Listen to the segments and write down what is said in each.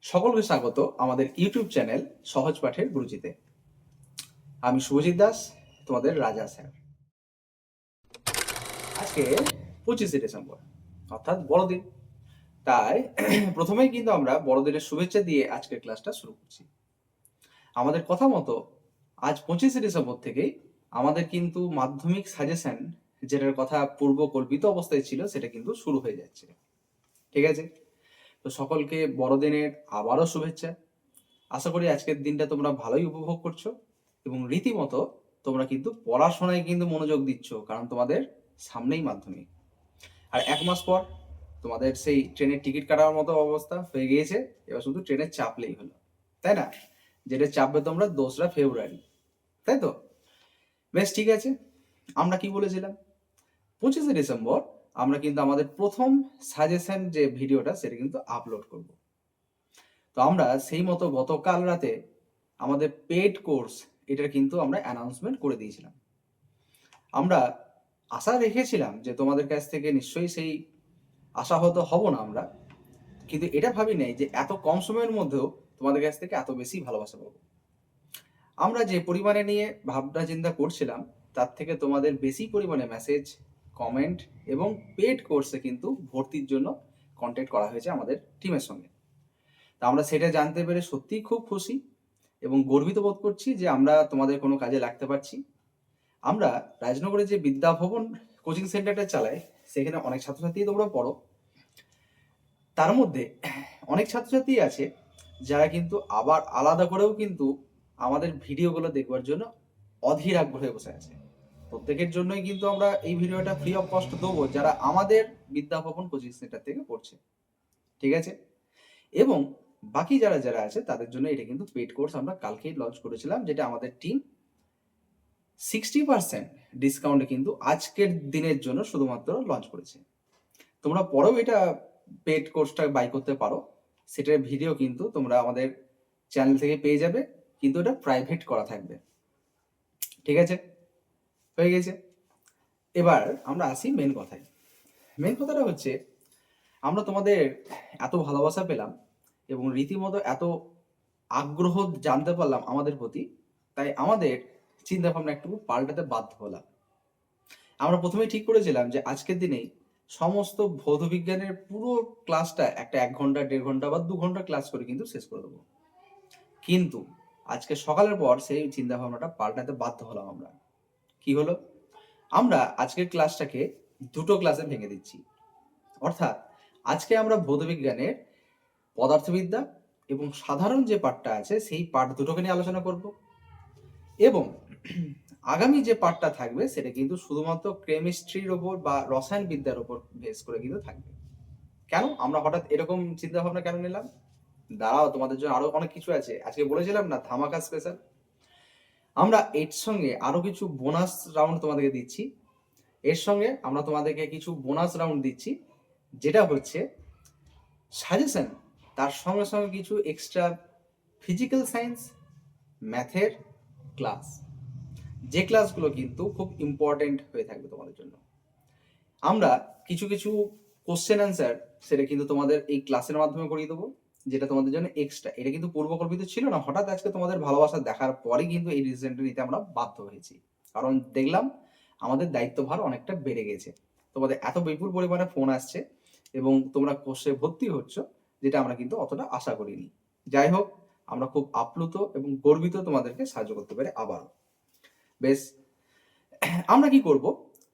সকলকে স্বাগত আমাদের ইউটিউব চ্যানেল সহজ পাঠের গুরুজিতে। আমি শুভজিৎ দাস, তোমাদের রাজা স্যার। আজকে 25শে ডিসেম্বর, অর্থাৎ বড়দিন। তাই প্রথমেই কিন্তু আমরা বড়দিনের শুভেচ্ছা দিয়ে আজকের ক্লাসটা শুরু করছি। আমাদের কথা মতো আজ 25শে ডিসেম্বর থেকেই আমাদের কিন্তু মাধ্যমিক সাজেশন, যেটার কথা পূর্ব কল্পিত অবস্থায় ছিল, সেটা কিন্তু শুরু হয়ে যাচ্ছে। ঠিক আছে? তো সকলকে বড়দিনের আবারও শুভেচ্ছা। আশা করি আজকের দিনটা তোমরা ভালোই উপভোগ করছো এবং রীতিমতো তোমরা কিন্তু পড়াশোনায় কিন্তু মনোযোগ দিচ্ছ, কারণ তোমাদের সামনেই মাধ্যমিক। আর 1 মাস পর তোমাদের সেই ট্রেনের টিকিট কাটার মতো অবস্থা হয়ে গিয়েছে। এবার শুধু ট্রেনে চাপলেই হলো, তাই না? যেটা চাপবে তোমরা 2রা ফেব্রুয়ারি, তাই তো? বেশ, ঠিক আছে। আমরা কি বলেছিলাম? 25শে ডিসেম্বর আমরা কিন্তু আমাদের প্রথম সাজেশন যে ভিডিওটা, সেটা কিন্তু আপলোড করব। তো আমরা সেই মতো গতকাল রাতে আমাদের পেড কোর্স, এটার কিন্তু আমরা অ্যানাউন্সমেন্ট করে দিয়েছিলাম। আমরা আশা রেখেছিলাম যে তোমাদের কাছ থেকে নিশ্চয়ই সেই আশাহত হব না আমরা, কিন্তু এটা ভাবি নাই যে এত কম সময়ের মধ্যেও তোমাদের কাছ থেকে এত বেশি ভালোবাসা পাবো। আমরা যে পরিমাণে নিয়ে ভাবনা চিন্তা করছিলাম, তার থেকে তোমাদের বেশি পরিমাণে মেসেজ, কমেন্ট এবং পেড কোর্সে কিন্তু ভর্তির জন্য কন্ট্যাক্ট করা হয়েছে আমাদের টিমের সঙ্গে। তা আমরা সেটা জানতে পেরে সত্যিই খুব খুশি এবং গর্বিত বোধ করছি যে আমরা তোমাদের কোনো কাজে লাগতে পারছি। আমরা রাজনগরে যে বিদ্যাভবন কোচিং সেন্টারটা চালাই, সেখানে অনেক ছাত্রছাত্রী তোমরা পড়ো। তার মধ্যে অনেক ছাত্রছাত্রী আছে যারা কিন্তু আবার আলাদা করেও কিন্তু আমাদের ভিডিওগুলো দেখবার জন্য অধীর আগ্রহে বসে আছে। প্রত্যেকের জন্যই কিন্তু আমরা এই ভিডিওটা ফ্রি অফ কস্ট দেবো, যারা আমাদের বিদ্যাভবন কোচিং সেন্টার থেকে পড়ছে। ঠিক আছে? এবং বাকি যারা যারা আছে তাদের জন্য এটা কিন্তু পেড কোর্স আমরা কালকেই লঞ্চ করেছিলাম, যেটা আমাদের টিম 60% ডিসকাউন্টে কিন্তু আজকের দিনের জন্য শুধুমাত্র লঞ্চ করেছে। তোমরা পরেও এটা পেড কোর্সটা বাই করতে পারো। সেটার ভিডিও কিন্তু তোমরা আমাদের চ্যানেল থেকে পেয়ে যাবে, কিন্তু এটা প্রাইভেট করা থাকবে। ঠিক আছে? হয়ে গেছে। এবার আমরা আসি মেন কথায়। মেন কথাটা হচ্ছে, আমরা তোমাদের এত ভালোবাসা পেলাম এবং রীতিমতো এত আগ্রহ জানতে পারলাম আমাদের প্রতি, তাই আমাদের চিন্তা ভাবনা একটু পাল্টাতে বাধ্য হলাম। আমরা প্রথমেই ঠিক করেছিলাম যে আজকের দিনেই সমস্ত ভৌত বিজ্ঞানের পুরো ক্লাসটা একটা 1 ঘন্টা, 1.5 ঘন্টা বা 2 ঘন্টা ক্লাস করে কিন্তু শেষ করে দেবো। কিন্তু আজকে সকালের পর সেই চিন্তা ভাবনাটা পাল্টাতে বাধ্য হলাম আমরা। কি হলো? আমরা আজকের ক্লাসটাকে দুটো ক্লাসে ভেঙে দিচ্ছি। অর্থাৎ আজকে আমরা ভৌত বিজ্ঞানের পদার্থবিদ্যা এবং সাধারণ যে পার্টটা আছে, সেই পার্ট দুটোকে নিয়ে আলোচনা করব। এবং আগামী যে পার্টটা থাকবে সেটা কিন্তু শুধুমাত্র কেমিস্ট্রির ওপর বা রসায়ন বিদ্যার ওপর বেস করে কিন্তু থাকবে। কেন আমরা হঠাৎ এরকম চিন্তা ভাবনা কেন নিলাম? দাঁড়াও, তোমাদের জন্য আরো অনেক কিছু আছে। আজকে বলেছিলাম না ধামাকা স্পেশাল। আমরা এর সঙ্গে আরো কিছু বোনাস রাউন্ড তোমাদেরকে দিচ্ছি। এর সঙ্গে আমরা তোমাদেরকে কিছু বোনাস রাউন্ড দিচ্ছি, যেটা হচ্ছে সাজেশন, তার সঙ্গে সঙ্গে কিছু এক্সট্রা ফিজিক্যাল সায়েন্স, ম্যাথের ক্লাস, যে ক্লাসগুলো কিন্তু খুব ইম্পর্টেন্ট হয়ে থাকবে তোমাদের জন্য। আমরা কিছু কিছু কোশ্চেন অ্যান্সার, সেটা কিন্তু তোমাদের এই ক্লাসের মাধ্যমে করিয়ে দেবো, যেটা তোমাদের জন্য এক্সট্রা। এটা কিন্তু পূর্বকল্পিত ছিল না, হঠাৎ আজকে তোমাদের ভালোবাসা দেখার পরে কিন্তু এই ডিসিশনটা নিতে আমরা বাধ্য হয়েছি। কারণ দেখলাম আমাদের দায়িত্বভার অনেকটা বেড়ে গেছে। তোমাদের এত বিপুল পরিমাণে ফোন আসছে এবং তোমরা কোর্সে ভর্তি হচ্ছ, যেটা আমরা কিন্তু অতটা আশা করিনি। যাই হোক, আমরা খুব আপ্লুত এবং গর্বিত তোমাদেরকে সাহায্য করতে পেরে আবারও। বেশ, আমরা কি করব?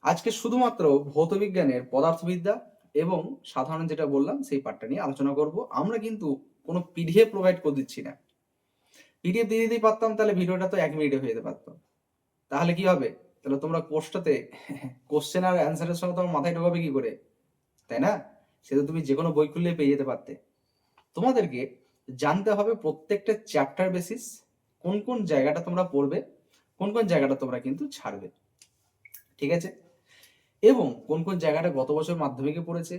আজকে শুধুমাত্র ভৌতবিজ্ঞানের পদার্থবিদ্যা এবং সাধারণ যেটা বললাম সেই পার্টটা নিয়ে আলোচনা করব। আমরা কিন্তু কোনো পিডিএফ প্রোভাইড করে দিচ্ছি না। পিডিএফ দিয়ে দিতেই পারতাম, তাহলে ভিডিওটা তো 1 মিনিটে হয়ে যেতে পারতো। তাহলে কি হবে? তাহলে তোমরা কোর্সটাতে কোশ্চেন আর অ্যান্সারের সঙ্গে তোমার মাথায় ঢোকাবে কি করে, তাই না? সে তো তুমি যে কোনো বই খুললে পেয়ে যেতে পারতে। তোমাদেরকে জানতে হবে প্রত্যেকটা চ্যাপ্টার বেসিস, কোন কোন জায়গাটা তোমরা পড়বে, কোন কোন জায়গাটা তোমরা কিন্তু ছাড়বে। ঠিক আছে? এবং কোন কোন জায়গাটা গত বছর মাধ্যমিকে পড়েছে,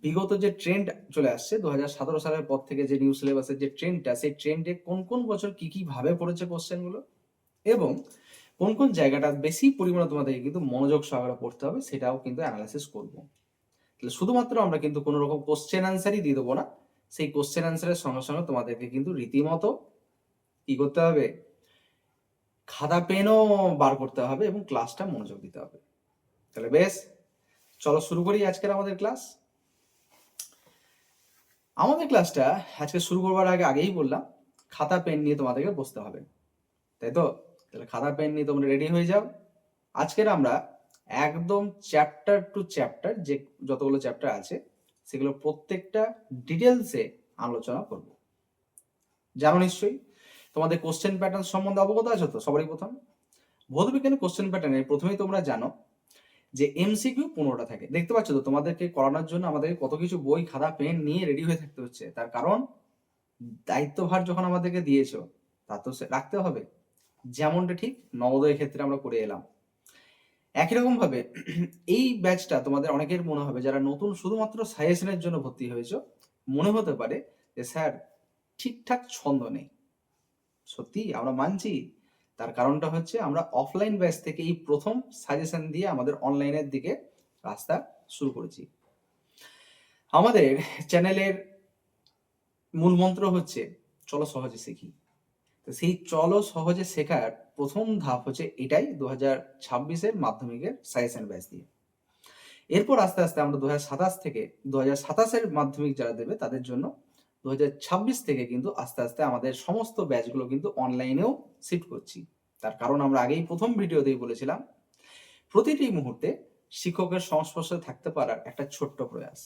বিগত যে ট্রেন্ড চলে আসছে 2017 সালের পর থেকে, যে নিউ সিলেবাসের যে ট্রেন্ডটা, সেই ট্রেন্ডে কোন কোন বছর কি কি ভাবে পড়েছে কোশ্চেনগুলো, এবং কোন কোন জায়গাটা বেশি পরিমাণে তোমাদেরকে কিন্তু মনোযোগ সহকারে পড়তে হবে, সেটাও কিন্তু অ্যানালাইসিস করব। তাহলে শুধুমাত্র আমরা কিন্তু কোনো রকম কোশ্চেন অ্যান্সারই দিয়ে দেবো না, সেই কোশ্চেন অ্যান্সারের সঙ্গে সঙ্গে তোমাদেরকে কিন্তু রীতিমতো কি করতে হবে, খাতা পেনও বার করতে হবে এবং ক্লাসটা মনোযোগ দিতে হবে। তাহলে বেশ, চলো শুরু করি আজকের আমাদের ক্লাস। আমাদের ক্লাসটা আজকে শুরু করবার আগেই বললাম খাতা পেন নিয়ে তোমাদেরকে বসতে হবে, তাই তো? তাহলে খাতা পেন নিয়ে তোমরা রেডি হয়ে যাও। আজকের আমরা একদম চ্যাপ্টার টু চ্যাপ্টার, যে যতগুলো চ্যাপ্টার আছে সেগুলো প্রত্যেকটা ডিটেলসে আলোচনা করব। জানো নিশ্চয়ই তোমাদের কোশ্চেন প্যাটার্ন সম্বন্ধে অবগত আছো তো? সবারই প্রথম ভৌতবিজ্ঞানের কোশ্চেন প্যাটার্নের প্রথমেই তোমরা জানো যে এমসিকিউ 15টা থাকে। দেখতে পাচ্ছ তো তোমাদেরকে করানোর জন্য আমাদেরকে কত কিছু বই খাতা পেন নিয়ে রেডি হয়ে থাকতে হচ্ছে। তার কারণ দায়িত্বভার যখন আমাদেরকে দিয়েছো তা তো রাখতে হবে, যেমনটা ঠিক নবোদয়ের ক্ষেত্রে আমরা করে এলাম। একই রকম ভাবে এই ব্যাচটা তোমাদের অনেকের মনে হবে, যারা নতুন শুধুমাত্র সাজেশনের জন্য ভর্তি হয়েছে, মনে হতে পারে যে স্যার ঠিকঠাক ছন্দ নেই। সত্যি আমরা মানছি, তার কারণটা হচ্ছে আমরা অফলাইন ব্যাচ থেকে এই প্রথম সাজেশন দিয়ে আমাদের অনলাইনের দিকে রাস্তা শুরু করেছি। আমাদের চ্যানেলের মূল মন্ত্র হচ্ছে চলো সহজে শিখি। তো সেই চলো সহজে শেখার প্রথম ধাপ হচ্ছে এটাই, 2026-এর মাধ্যমিকের সাজেশন ব্যাচ দিয়ে। এরপর আস্তে আস্তে আমরা 2027 থেকে 2027-এর মাধ্যমিক যারা দেবে তাদের জন্য 2026 থেকে কিন্তু আস্তে আস্তে আমাদের সমস্ত ব্যাচগুলো কিন্তু অনলাইনেও শিফট করছি। তার কারণ আমরা আগেই প্রথম ভিডিওতেই বলেছিলাম, প্রতিটি মুহূর্তে শিক্ষকের সংস্পর্শে থাকতে পারার একটা ছোট্ট প্রয়াস।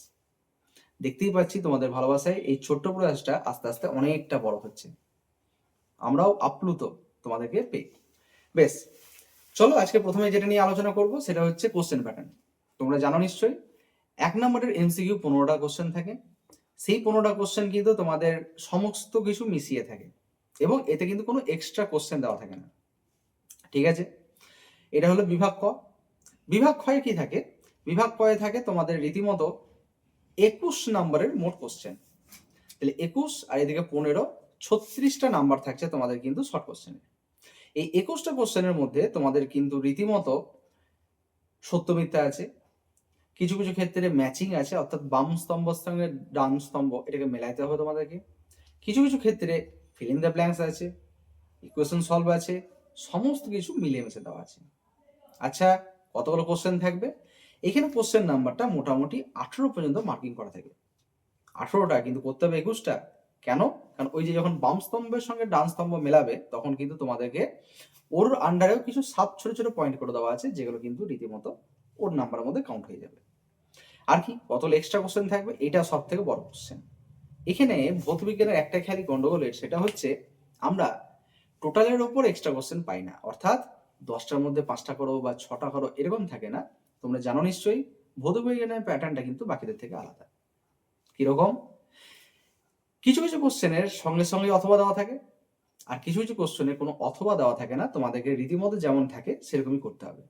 দেখতেই পাচ্ছি তোমাদের ভালোবাসায় এই ছোট্ট প্রয়াসটা আস্তে আস্তে অনেকটা বড় হচ্ছে। আমরাও আপ্লুত তোমাদেরকে পেয়ে। বেশ, চলো আজকে প্রথমে যেটা নিয়ে আলোচনা করব সেটা হচ্ছে কোশ্চেন প্যাটার্ন। তোমরা জানো নিশ্চয়ই 1 নম্বরের এমসিকিউ 15টা কোশ্চেন থাকে। সেই 15টা কোশ্চেন কিন্তু তোমাদের সমস্ত কিছু মিশিয়ে থাকে এবং এতে কিন্তু কোনো এক্সট্রা কোশ্চেন দেওয়া থাকে না। ঠিক আছে, এটা হলো বিভাগ ক। বিভাগ ক্ষয়ে কি থাকে? বিভাগ ক্ষয়ে থাকে তোমাদের রীতিমতো 21 নম্বরের মোট কোশ্চেন। তাহলে 21 আর এদিকে 15, 36টা নাম্বার থাকছে তোমাদের কিন্তু শর্ট কোশ্চেনে। এই 21টা কোশ্চেনের মধ্যে তোমাদের কিন্তু রীতিমতো সত্য মিথ্যা আছে, কিছু কিছু ক্ষেত্রে ম্যাচিং আছে, অর্থাৎ বাম স্তম্ভের সঙ্গে ডান স্তম্ভ এটাকে মেলাইতে হবে তোমাদেরকে। কিছু কিছু ক্ষেত্রে ফিল ইন দ্য ব্ল্যাঙ্কস আছে, ইকুয়েশন সলভ আছে, সমস্ত কিছু মিলেমিশে দেওয়া আছে। আচ্ছা, কতগুলো কোশ্চেন থাকবে? এখানে কোশ্চেন নাম্বারটা মোটামুটি 18 পর্যন্ত মার্কিং করা থাকে। 18টা কিন্তু করতে হবে 21টা। কেন? কারণ ওই যে যখন বাম স্তম্ভের সঙ্গে ডান স্তম্ভ মেলাবে তখন কিন্তু তোমাদেরকে ওর আন্ডারেও কিছু সাব ছোট ছোট পয়েন্ট করে দেওয়া আছে, যেগুলো কিন্তু রীতিমতো ওর নাম্বারের মধ্যে কাউন্ট হয়ে যাবে। আর কি কতগুলো এক্সট্রা কোশ্চেন থাকবে, এটা সব থেকে বড় কোশ্চেন। এখানে ভৌতবিজ্ঞানের একটা খেয়ালি গন্ডগোলের, সেটা হচ্ছে আমরা টোটালের ওপর এক্সট্রা কোশ্চেন পাই না, অর্থাৎ 10টার মধ্যে 5টা করো বা 6টা করো এরকম থাকে না। তোমরা জানো নিশ্চয়ই ভৌতবিজ্ঞানের প্যাটার্নটা কিন্তু বাকিদের থেকে আলাদা। কিরকম? কিছু কিছু কোশ্চেনের সঙ্গে সঙ্গে অথবা দেওয়া থাকে, আর কিছু কিছু কোশ্চেনের কোনো অথবা দেওয়া থাকে না, তোমাদেরকে রীতিমতো যেমন থাকে সেরকমই করতে হবে।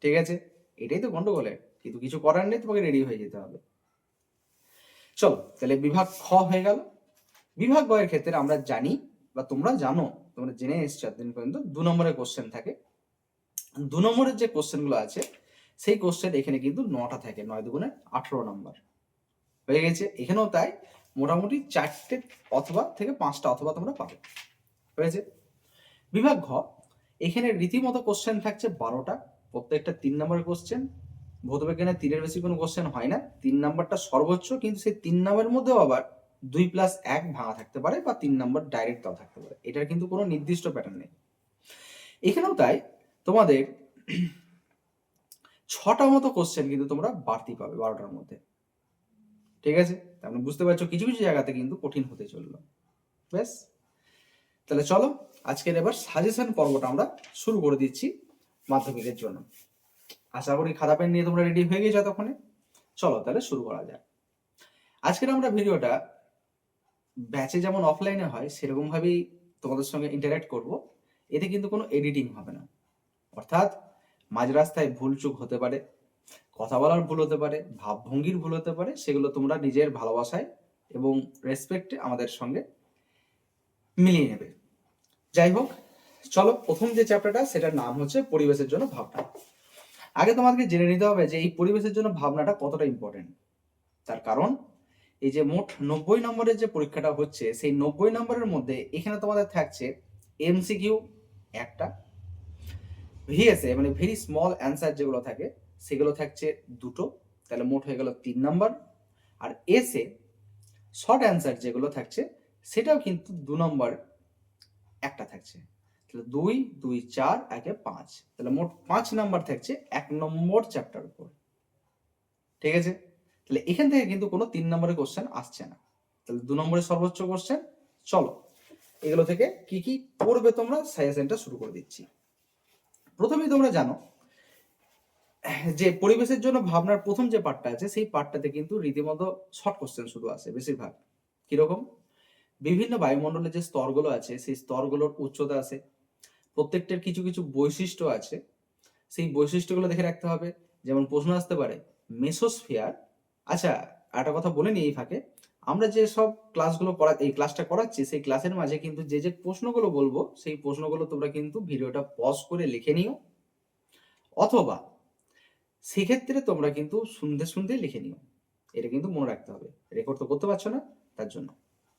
ঠিক আছে, এটাই তো গন্ডগোলের, কিন্তু কিছু করার নেই, তোমাকে রেডি হয়ে যেতে হবে। চলো তাহলে বিভাগ খ হয়ে গেল। বিভাগ গ এর ক্ষেত্রে আমরা জানি বা তোমরা জানো, তোমরা জেনে এসছো এতদিন পর্যন্ত 2 নম্বরের কোশ্চেন থাকে। 2 নম্বরের যে কোশ্চেনগুলো আছে সেই কোশ্চেন এখানে কিন্তু 9টা থাকে, 9 দুগুণে 18 নম্বর হয়ে গেছে। এখানেও তাই, মোটামুটি 4টে অথবা থেকে 5টা অথবা তোমরা পাবে, হয়েছে। বিভাগ ঘ, এখানে রীতিমতো কোশ্চেন থাকছে 12টা, প্রত্যেকটা 3 নম্বরের কোশ্চেন। ভৌতবিজ্ঞানে 3-এর বেশি কোনো কোশ্চেন হয় না, 3 নাম্বারটা সর্বোচ্চ, কিন্তু সেই 3 নাম্বারের মধ্যেও আবার 2+1 ভাঙা থাকতে পারে বা 3 নাম্বার ডাইরেক্ট দেওয়া থাকতে পারে, এটার কিন্তু কোনো নির্দিষ্ট প্যাটার্ন নেই। এখানেও তাই, তোমাদের 6টা মতো কোশ্চেন কিন্তু তোমরা বাড়তি পাবে 12টার মধ্যে। ঠিক আছে, তার মানে বুঝতে পারছো কিছু কিছু জায়গাতে কিন্তু কঠিন হতে চললো। বেশ, তাহলে চলো আজকের এবার সাজেশন পর্বটা আমরা শুরু করে দিচ্ছি মাধ্যমিকের জন্য। আশা করি খাতা পেন নিয়ে তোমরা রেডি হয়ে গেছো তখন। চলো তাহলে শুরু করা যাক। আজকের আমরা ভিডিওটা ব্যাচে যেমন অফলাইনে হয় সেরকম ভাবেই তোমাদের সঙ্গে ইন্টারঅ্যাক্ট করব। এতে কিন্তু কোনো এডিটিং হবে না, অর্থাৎ মাঝ রাস্তায় ভুল চুক হতে পারে, কথা বলার ভুল হতে পারে, ভাবভঙ্গির ভুল হতে পারে, সেগুলো তোমরা নিজের ভালোবাসায় এবং রেসপেক্টে আমাদের সঙ্গে মিলিয়ে নেবে। যাই হোক, চলো প্রথম যে চ্যাপ্টারটা সেটার নাম হচ্ছে পরিবেশের জন্য ভাবনা। আগে তোমাদেরকে জেনে নিতে হবে যে এই পরিবেশের জন্য ভাবনাটা কতটা ইম্পর্টেন্ট। তার কারণ এই যে মোট 90 নম্বরের যে পরীক্ষাটা হচ্ছে, সেই 90 নম্বরের মধ্যে এখানে তোমাদের থাকছে এমসিকিউ একটা, ভিএসএ মানে ভেরি স্মল অ্যান্সার যেগুলো থাকে সেগুলো থাকছে দুটো, তাহলে মোট হয়ে গেল 3 নাম্বার। আর এসে শর্ট অ্যান্সার যেগুলো থাকছে সেটাও কিন্তু 2 নম্বর একটা থাকছে, তাহলে 2 2 4 একে 5, তাহলে মোট 5 নাম্বার থাকছে 1 নম্বর চ্যাপ্টার উপর। ঠিক আছে, তাহলে এখান থেকে কিন্তু কোনো 3 নম্বরের কোশ্চেন আসছে না, তাহলে 2 নম্বরের সর্বোচ্চ কোশ্চেন। চলো এগুলো থেকে কি কি পড়বে তোমরা সাজেশনটা শুরু করে দিচ্ছি। প্রথমেই তোমরা জানো যে পরিবেশের জন্য ভাবনার প্রথম যে পার্টটা আছে সেই পার্টটাতে কিন্তু রীতিমতো শর্ট কোশ্চেন শুধু আসে বেশিরভাগ। কিরকম? বিভিন্ন বায়ুমণ্ডলের যে স্তরগুলো আছে সেই স্তরগুলোর উচ্চতা আছে, প্রত্যেকটার কিছু কিছু বৈশিষ্ট্য আছে, সেই বৈশিষ্ট্যগুলো দেখে রাখতে হবে। যেমন প্রশ্ন আসতে পারে মেসোস্ফিয়ার। আচ্ছা, একটা কথা বলে নিই এই ফাঁকে, আমরা যে সব ক্লাসগুলো এই ক্লাসটা করাচ্ছি সেই ক্লাসের মাঝে কিন্তু যে যে প্রশ্নগুলো বলবো সেই প্রশ্নগুলো তোমরা কিন্তু ভিডিওটা পজ করে লিখে নিও, অথবা সেক্ষেত্রে তোমরা কিন্তু শুনতে শুনতে লিখে নিও, এটা কিন্তু মনে রাখতে হবে, রেকর্ড তো করতে পারছো না তার জন্য।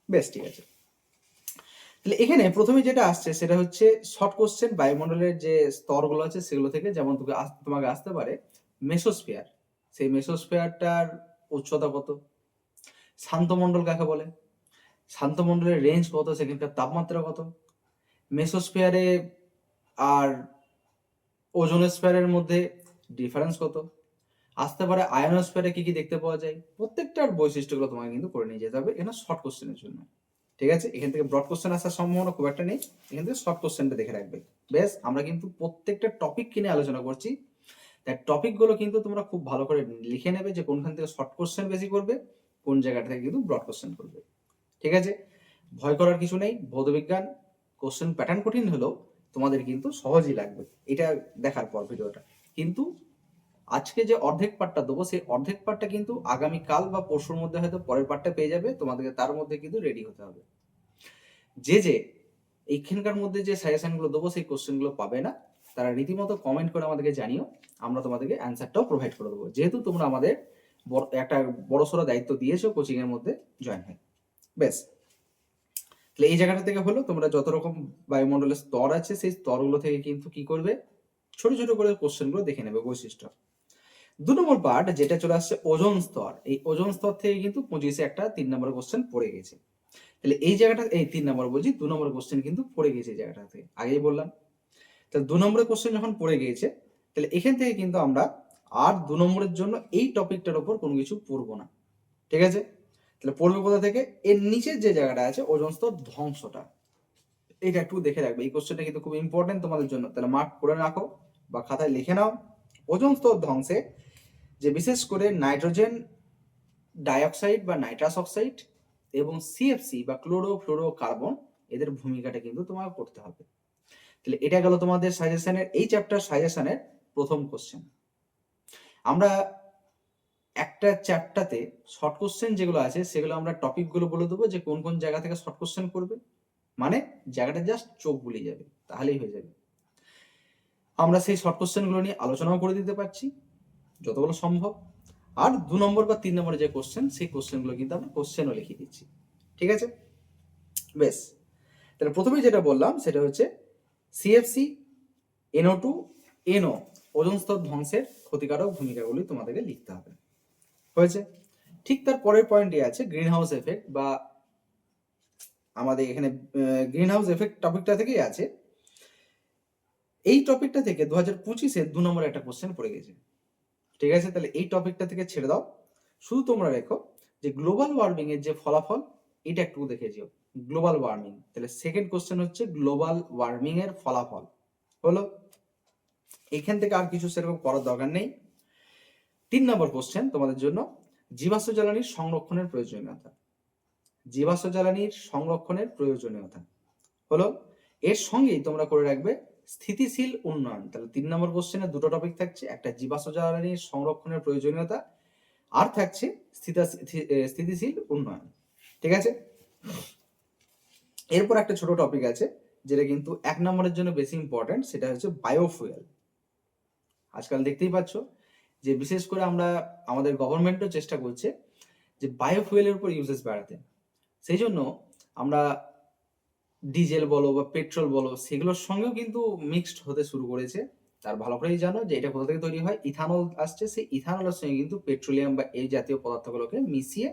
বেশ, ঠিক আছে। তাহলে এখানে প্রথমে যেটা আসছে সেটা হচ্ছে শর্ট কোশ্চেন, বায়ুমণ্ডলের যে স্তরগুলো আছে সেগুলো থেকে। যেমন তোমাকে আসতে পারে মেসোস্ফিয়ার, সেই মেসোস্ফিয়ারটার উচ্চতা কত, শান্তমণ্ডল কাকে বলে, শান্তমণ্ডলের রেঞ্জ কত, সেখানকার তাপমাত্রা কত, মেসোস্ফিয়ারে আর ওজোনোস্ফিয়ারের মধ্যে ডিফারেন্স কত, আসতে পারে আয়নোস্ফিয়ারে কি কি দেখতে পাওয়া যায়, প্রত্যেকটার বৈশিষ্ট্যগুলো তোমাকে কিন্তু করে নিয়ে যেতে হবে এখানে শর্ট কোশ্চেনের জন্য। ঠিক আছে, এখান থেকে ব্রড কোশ্চেন আসার সম্ভাবনা খুব একটা নেই, এখান থেকে শর্ট কোশ্চেনটা দেখে রাখবে। বেশ, আমরা কিন্তু প্রত্যেকটা টপিক কিনে আলোচনা করছি, তাই টপিকগুলো কিন্তু তোমরা খুব ভালো করে লিখে নেবে যে কোনখান থেকে শর্ট কোশ্চেন বেশি করবে, কোন জায়গাটা থেকে কিন্তু ব্রড কোশ্চেন করবে। ঠিক আছে, ভয় করার কিছু নেই, ভৌতবিজ্ঞান কোশ্চেন প্যাটার্ন কঠিন হলেও তোমাদের কিন্তু সহজই লাগবে এটা দেখার পর ভিডিওটা। কিন্তু আজকে যে অর্ধেক পার্টটা দেবো সেই অর্ধেক পার্টটা কিন্তু আগামীকাল বা পরশুর মধ্যে হয়তো পরের পার্টটা পেয়ে যাবে, তোমাদেরকে তার মধ্যে কিন্তু রেডি হতে হবে। যে এইখানকার মধ্যে যে সাজেশনগুলো দেবো সেই কোশ্চেনগুলো পাবে না, তারা রীতিমতো কমেন্ট করে আমাদেরকে জানিও, আমরা তোমাদেরকে অ্যান্সারটাও প্রোভাইড করে দেবো, যেহেতু তোমরা আমাদের একটা বড়সড় দায়িত্ব দিয়েছো কোচিং এর মধ্যে জয়েন হয়ে। বেশ, তাহলে এই জায়গাটা থেকে হলো তোমরা যত রকম বায়ুমণ্ডলের স্তর আছে সেই স্তরগুলো থেকে কিন্তু কি করবে, ছোট ছোট করে কোশ্চেনগুলো দেখে নেবে বৈশিষ্ট্য। 2 নম্বর পার্ট যেটা চলে আসছে ওজোন স্তর, এই ওজোন স্তর থেকে কিন্তু 25-এ একটা 3 নম্বর কোশ্চেন পড়ে গেছে। তাহলে এই জায়গাটা, এই 3 নম্বর বলছি, 2 নম্বর কোশ্চেন কিন্তু পড়ে গেছে এই জায়গাটা থেকে, আগেই বললাম। তাহলে 2 নম্বরের কোশ্চেন যখন পড়ে গিয়েছে, তাহলে এখান থেকে কিন্তু আমরা আর 2 নম্বরের জন্য এই টপিকটার উপর কোনো কিছু পড়বো না। ঠিক আছে, তাহলে পড়বে কোথা থেকে, এর নিচের যে জায়গাটা আছে ওজোন স্তর ধ্বংসটা, এটা একটু দেখে রাখবে, এই কোশ্চেনটা কিন্তু খুব ইম্পর্টেন্ট তোমাদের জন্য, তাহলে মার্ক করে রাখো বা খাতায় লিখে নাও। ওজোন স্তর ধ্বংসে যে বিশেষ করে নাইট্রোজেন ডাইঅক্সাইড বা নাইট্রাস অক্সাইড এবং সিএফসি বা ক্লোরোফ্লোরোকার্বন, এদের ভূমিকাটা কিন্তু তোমাকে করতে হবে। তাহলে এটা গেল তোমাদের সাজেশনের, এই চ্যাপ্টার সাজেশনের প্রথম কোশ্চেন। আমরা একটা চ্যাপ্টারতে শর্ট কোশ্চেন যেগুলো আছে সেগুলো আমরা টপিকগুলো বলে দেবো যে কোন কোন জায়গা থেকে শর্ট কোশ্চেন করবে, মানে জায়গাটা জাস্ট চোখ বুলিয়ে যাবে, তাহলেই হয়ে যাবে। আমরা সেই শর্ট কোশ্চেনগুলো নিয়ে আলোচনাও করে দিতে পারছি যতগুলো সম্ভব। আর 2 নম্বর বা 3 নম্বরের যে কোশ্চেন সেই কোশ্চেনগুলো কিন্তু আমরা কোশ্চেনও লিখে দিচ্ছি। ঠিক আছে, বেশ, তাহলে প্রথমেই যেটা বললাম সেটা হচ্ছে সিএফসি, NO2, NO, ওজোন স্তর ধ্বংসের ক্ষতিকারক ভূমিকাগুলি তোমাদেরকে লিখতে হবে। হয়েছে, ঠিক তার পরের পয়েন্টে আছে গ্রিন হাউস এফেক্ট, বা আমাদের এখানে গ্রিন হাউস এফেক্ট টপিকটা থেকেই আছে। এই টপিকটা থেকে 2025-এ 2 নম্বরে একটা কোশ্চেন পড়ে গেছে। ঠিক আছে, তাহলে এই টপিকটা থেকে ছেড়ে দাও, শুধু তোমরা রেখো যে গ্লোবাল ওয়ার্মিং এর যে ফলাফল এটা একটু দেখে যেও। গ্লোবাল ওয়ার্মিং, তাহলে সেকেন্ড কোশ্চেন হচ্ছে গ্লোবাল ওয়ার্মিং এর ফলাফল হলো, এখান থেকে আর কিছু সেরকম করার দরকার নেই। 3 নম্বর কোশ্চেন তোমাদের জন্য জীবাশ্ম জ্বালানির সংরক্ষণের প্রয়োজনীয়তা, জীবাশ্ম জ্বালানির সংরক্ষণের প্রয়োজনীয়তা হলো, এর সঙ্গেই তোমরা করে রাখবে স্থিতিশীল উন্নয়ন। তাহলে 3 নম্বর কোশ্চেনে দুটো টপিক থাকছে, একটা জীবাশ্ম জ্বালানির সংরক্ষণের প্রয়োজনীয়তা, আর থাকছে স্থিতিশীল উন্নয়ন। ঠিক আছে, এরপর একটা ছোট টপিক আছে যেটা কিন্তু 1 নম্বরের জন্য বেশি ইম্পর্টেন্ট, সেটা হচ্ছে বায়োফুয়েল। আজকাল দেখতেই পাচ্ছ যে বিশেষ করে আমরা, আমাদের গভর্নমেন্টও চেষ্টা করছে যে বায়োফুয়েলের উপর ইউজেস বাড়াতে। সেই জন্য আমরা ডিজেল বলো বা পেট্রোল বলো সেগুলোর সঙ্গেও কিন্তু মিক্সড হতে শুরু করেছে। তার ভালো করেই জানো যে এটা কোথা থেকে তৈরি হয়, ইথানল আসছে, সেই ইথানলের সঙ্গে কিন্তু পেট্রোলিয়াম বা এই জাতীয় পদার্থগুলোকে মিশিয়ে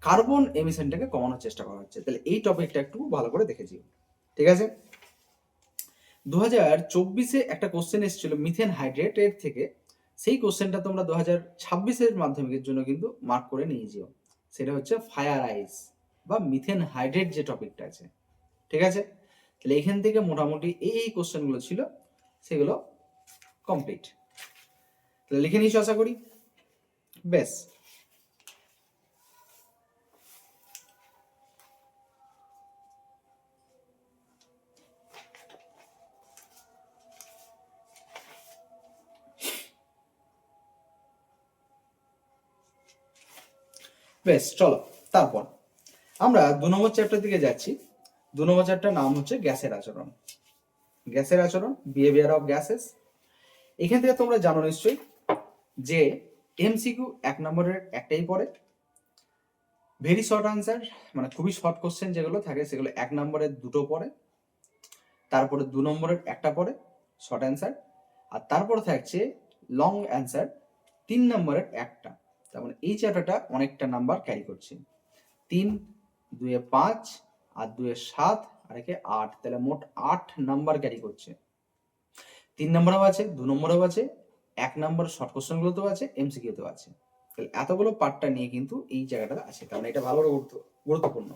কার্বন এমিশনটাকে কমানোর চেষ্টা করা হচ্ছে। তাহলে এই টপিকটা একটু ভালো করে দেখেছি, ঠিক আছে। 2024-এ একটা কোশ্চেন এসেছিল মিথেন হাইড্রেটের থেকে, সেই কোশ্চেনটা তোমরা 2026-এর মাধ্যমিকের জন্য কিন্তু মার্ক করে নিয়ে যেও। সেটা হচ্ছে ফায়ার আইস বা মিথেন হাইড্রেট যে টপিকটা আছে, ঠিক আছে। তাহলে এখান থেকে মোটামুটি এই কোশ্চেনগুলো ছিল, সেগুলো কমপ্লিট। তাহলে লিখে নিয়েছো আশা করি, বেশ। বেশ, চলো তারপর আমরা 2 নম্বর চ্যাপ্টার দিকে যাচ্ছি। 2 নম্বর চ্যাপ্টার নাম হচ্ছে গ্যাসের আচরণ। গ্যাসের আচরণ, বিহেভিয়ার অফ গ্যাসেস। এখান থেকে তোমরা জানো নিশ্চয়ই যে এমসিকিউ 1 নম্বরের একটাই পড়ে, ভেরি শর্ট আনসার, মানে খুবই শর্ট কোশ্চেন যেগুলো থাকে সেগুলো 1 নম্বরের 2টো পড়ে, তারপরে 2 নম্বরের একটা পড়ে শর্ট অ্যান্সার, আর তারপরে থাকছে লং অ্যান্সার 3 নম্বরের একটা। তার মানে এই চ্যাপ্টারটা অনেকটা নাম্বার ক্যারি করছে, 3, 2 5 আর 2 7 আর 1 8, তাহলে মোট 8 নাম্বার ক্যারি করছে। 3 নম্বরেও আছে, 2 নম্বরেও আছে, 1 নম্বর শর্ট কোশ্চেনগুলোতেও আছে, এমসিকিউতেও আছে। তাহলে এতগুলো পার্টটা নিয়ে কিন্তু এই জায়গাটা আছে, কারণ এটা ভালো গুরুত্বপূর্ণ।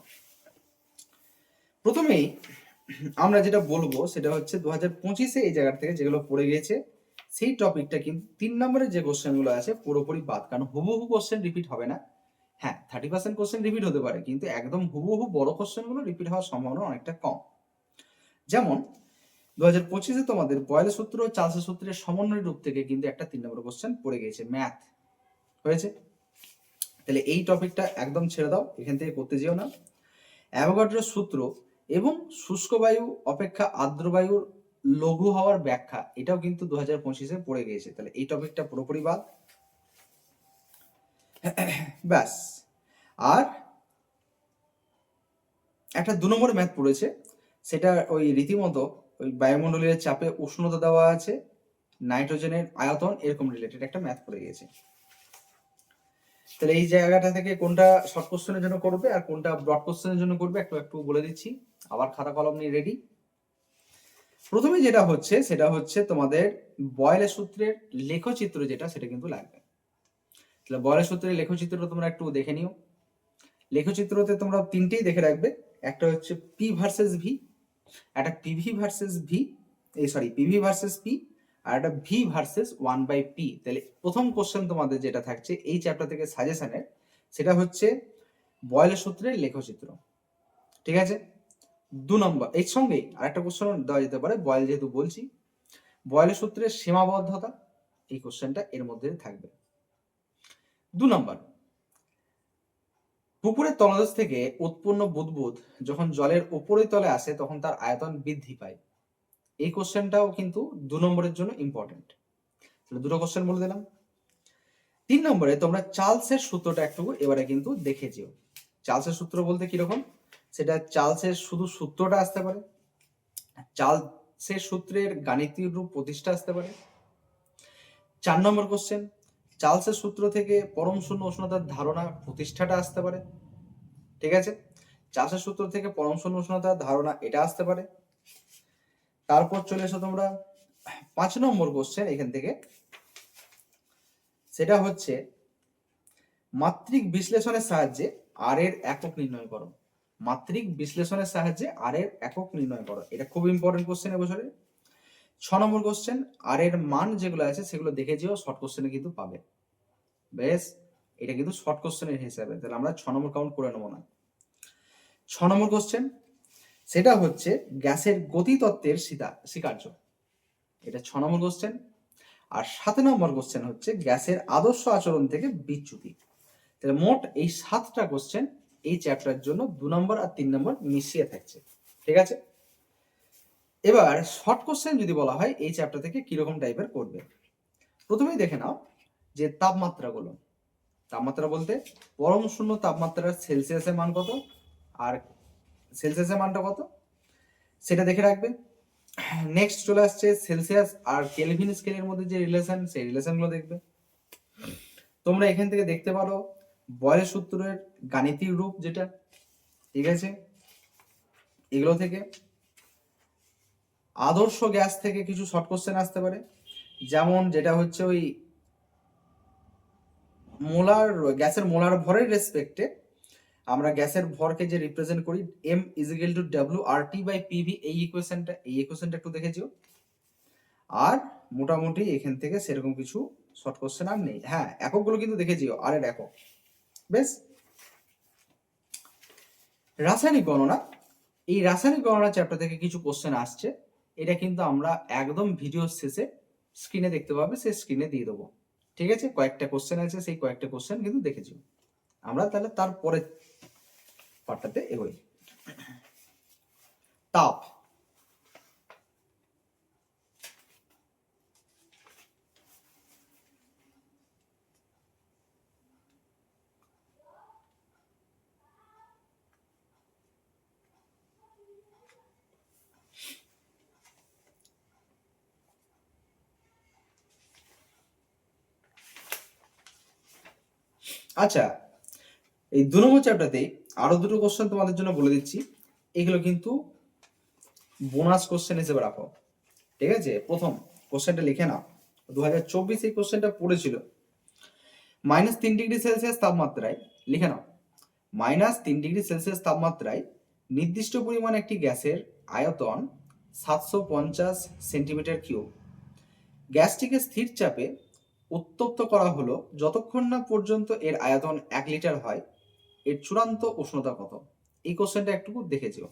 প্রথমেই আমরা যেটা বলবো সেটা হচ্ছে 2025-এ এই জায়গা থেকে যেগুলো পড়ে গিয়েছে সেই টপিকটা কিন্তু 3 নম্বরের যে কোশ্চেনগুলো আছে পুরোপুরি বাদ, কারণ হুবহু কোশ্চেন রিপিট হবে না। হ্যাঁ, 30% কোশ্চেন রিপিট হতে পারে, কিন্তু একদম হুবহু বড় কোশ্চেনগুলো রিপিট হওয়ার সম্ভাবনা অনেকটা কম। যেমন 2025-এ তোমাদের বয়েলের সূত্র ও চার্লসের সূত্রের সমন্বয় রূপ থেকে কিন্তু একটা 3 নম্বর কোশ্চেন পড়ে গিয়েছে, ম্যাথ হয়েছে। তাহলে এই টপিকটা একদম ছেড়ে দাও, এখান থেকে করতে যেও না। অ্যাভোগাড্রোর সূত্র এবং শুষ্ক বায়ু অপেক্ষা আর্দ্র বায়ুর লঘু হওয়ার ব্যাখ্যা, এটাও কিন্তু 2025-এ পড়ে গিয়েছে। তাহলে এই টপিকটা পুরোপুরি বাদ। ব্যাস। আর একটা 2 নম্বর ম্যাথ পড়েছে, সেটা ওই রীতিমতো ওই বায়ুমণ্ডলীয় চাপে উষ্ণতা দেওয়া আছে, নাইট্রোজেনের আয়তন, এরকম রিলেটেড একটা ম্যাথ পড়ে গিয়েছে। তাহলে এই জায়গাটা থেকে কোনটা শর্ট কোশ্চেনের জন্য করবে আর কোনটা ব্রড কোশ্চেনের জন্য করবে একটু একটু বলে দিচ্ছি। আবার খাতা কলম নিয়ে রেডি। প্রথমে যেটা হচ্ছে সেটা হচ্ছে তোমাদের বয়েলের সূত্রের লেখচিত্র যেটা, সেটা কিন্তু লাগবে। তাহলে বয়েলের সূত্রের লেখচিত্র তোমরা একটু দেখে নিও। লেখচিত্রতে তোমরা 3টেই দেখে রাখবে, একটা হচ্ছে পি ভার্সেস ভি, একটা PV versus V, PV versus P, আর একটা ভি ভার্সেস 1/p। তাহলে প্রথম কোশ্চেন তোমাদের যেটা থাকছে এই চ্যাপ্টার থেকে সাজেশনের, সেটা হচ্ছে বয়েলের সূত্রের লেখচিত্র, ঠিক আছে। 2 নম্বর এর সঙ্গে আরেকটা কোশ্চেন দেওয়া যেতে পারে, বয়েল যেহেতু বলছি, বয়েলের সূত্রের সীমাবদ্ধতা, এই কোশ্চেনটা এর মধ্যে থাকবে। 2 নম্বর, পুকুরের তলদেশ থেকে উৎপন্ন বুদবুদ যখন জলের উপরের তলে আসে তখন তার আয়তন বৃদ্ধি পায়, এই কোশ্চেনটাও কিন্তু 2 নম্বরের জন্য ইম্পর্টেন্ট। তাহলে দুটো কোশ্চেন বলে দিলাম। 3 নম্বরে তোমরা চার্লসের সূত্রটা একটু এবারে কিন্তু দেখে যেও। চার্লসের সূত্র বলতে কিরকম, সেটা চার্লসের শুধু সূত্রটা আসতে পারে, চার্লসের সূত্রের গাণিতিক রূপ প্রতিষ্ঠা আসতে পারে। 4 নম্বর কোশ্চেন, চার্লসের সূত্র থেকে পরম শূন্য উষ্ণতার ধারণা প্রতিষ্ঠাটা আসতে পারে, ঠিক আছে। চার্লসের সূত্র থেকে পরম শূন্য উষ্ণতার ধারণা এটা আসতে পারে। তারপর চলে এসো তোমরা 5 নম্বর কোশ্চেন এখান থেকে, সেটা হচ্ছে মাত্রিক বিশ্লেষণের সাহায্যে আর এর একক নির্ণয় করো। মাত্রিক বিশ্লেষণের সাহায্যে আর এর একক নির্ণয় করো, এটা খুব ইম্পর্টেন্ট কোশ্চেন এবছরে। 6 নম্বর কোশ্চেন, আর এর মান যেগুলো আছে সেগুলো দেখে যেও, শর্ট কোশ্চেনে কিন্তু পাবে। বেশ, এটা কিন্তু শর্ট কোশ্চেনের হিসাবে, তাহলে আমরা 6 নম্বর কাউন্ট করে নেবো না। 6 নম্বর কোশ্চেন, সেটা হচ্ছে গ্যাসের গতিতত্ত্বের স্বীকার্য, এটা 6 নম্বর কোশ্চেন। আর 7 নম্বর কোশ্চেন হচ্ছে গ্যাসের আদর্শ আচরণ থেকে বিচ্যুতি। তাহলে মোট এই 7টা কোশ্চেন এই চ্যাপ্টারের জন্য 2 নম্বর আর 3 নম্বর মিশিয়ে থাকছে, ঠিক আছে। এবার শর্ট কোশ্চেন যদি বলা হয় এই চ্যাপ্টার থেকে কিরকম টাইপের করবে, প্রথমেই দেখে নাও যে তাপমাত্রাগুলো। তাপমাত্রা বলতে পরম শূন্য তাপমাত্রার সেলসিয়াসের মান কত আর সেলসিয়াসের মানটা কত সেটা দেখে রাখবে। নেক্সট চলে আসছে সেলসিয়াস আর কেলভিন স্কেলের মধ্যে যে রিলেশন, সেই রিলেশনগুলো দেখবে। তোমরা এখান থেকে দেখতে পারো বয়েলের সূত্রের গাণিতিক রূপ যেটা, ঠিক আছে। এগুলো থেকে আদর্শ গ্যাস থেকে কিছু শর্ট কোশ্চেন আসতে পারে, যেমন যেটা হচ্ছে ওই মোলার গ্যাসের মোলার ভরের রেসপেক্টে আমরা গ্যাসের ভরকে যে রিপ্রেজেন্ট করি M is equal to W R T by PV, এই ইকুয়েশনটা একটু দেখেছিও। আর মোটামুটি এখান থেকে সেরকম কিছু শর্ট কোশ্চেন আর নেই। হ্যাঁ, এককগুলো কিন্তু দেখেছিও, আর এর একক। বেশ, রাসায়নিক গণনা, এই রাসায়নিক গণনা চ্যাপ্টার থেকে কিছু কোশ্চেন আসছে। এটা কিন্তু আমরা একদম ভিডিও শেষে স্ক্রিনে দেখতে পাবে, সেই স্ক্রিনে দিয়ে দেবো, ঠিক আছে। কয়েকটা কোশ্চেন আছে, সেই কয়েকটা কোশ্চেন কিন্তু দেখেছি আমরা। তাহলে তারপরে পার্টটাতে এগোই। তাপ, আচ্ছা এই 2 নম্বর চ্যাপ্টারতে আরো দুটো কোশ্চেন তোমাদের জন্য বলে দিচ্ছি। এগুলো কিন্তু বোনাস কোশ্চেন হিসেবে রাখো, ঠিক আছে। প্রথম কোশ্চেনটা লিখে নাও, 2024 এই কোশ্চেনটা পড়েছিল। -3°C তাপমাত্রায়, লিখে নাও, -3°C তাপমাত্রায় নির্দিষ্ট পরিমাণ একটি গ্যাসের আয়তন 750 সেন্টিমিটার কিউব। গ্যাসটিকে স্থির চাপে উত্তপ্ত করা হলো যতক্ষণ না পর্যন্ত এর আয়তন 1 লিটার হয়। এর চূড়ান্ত উষ্ণতা কত? এই কোশ্চেনটা একটু দেখেছিও।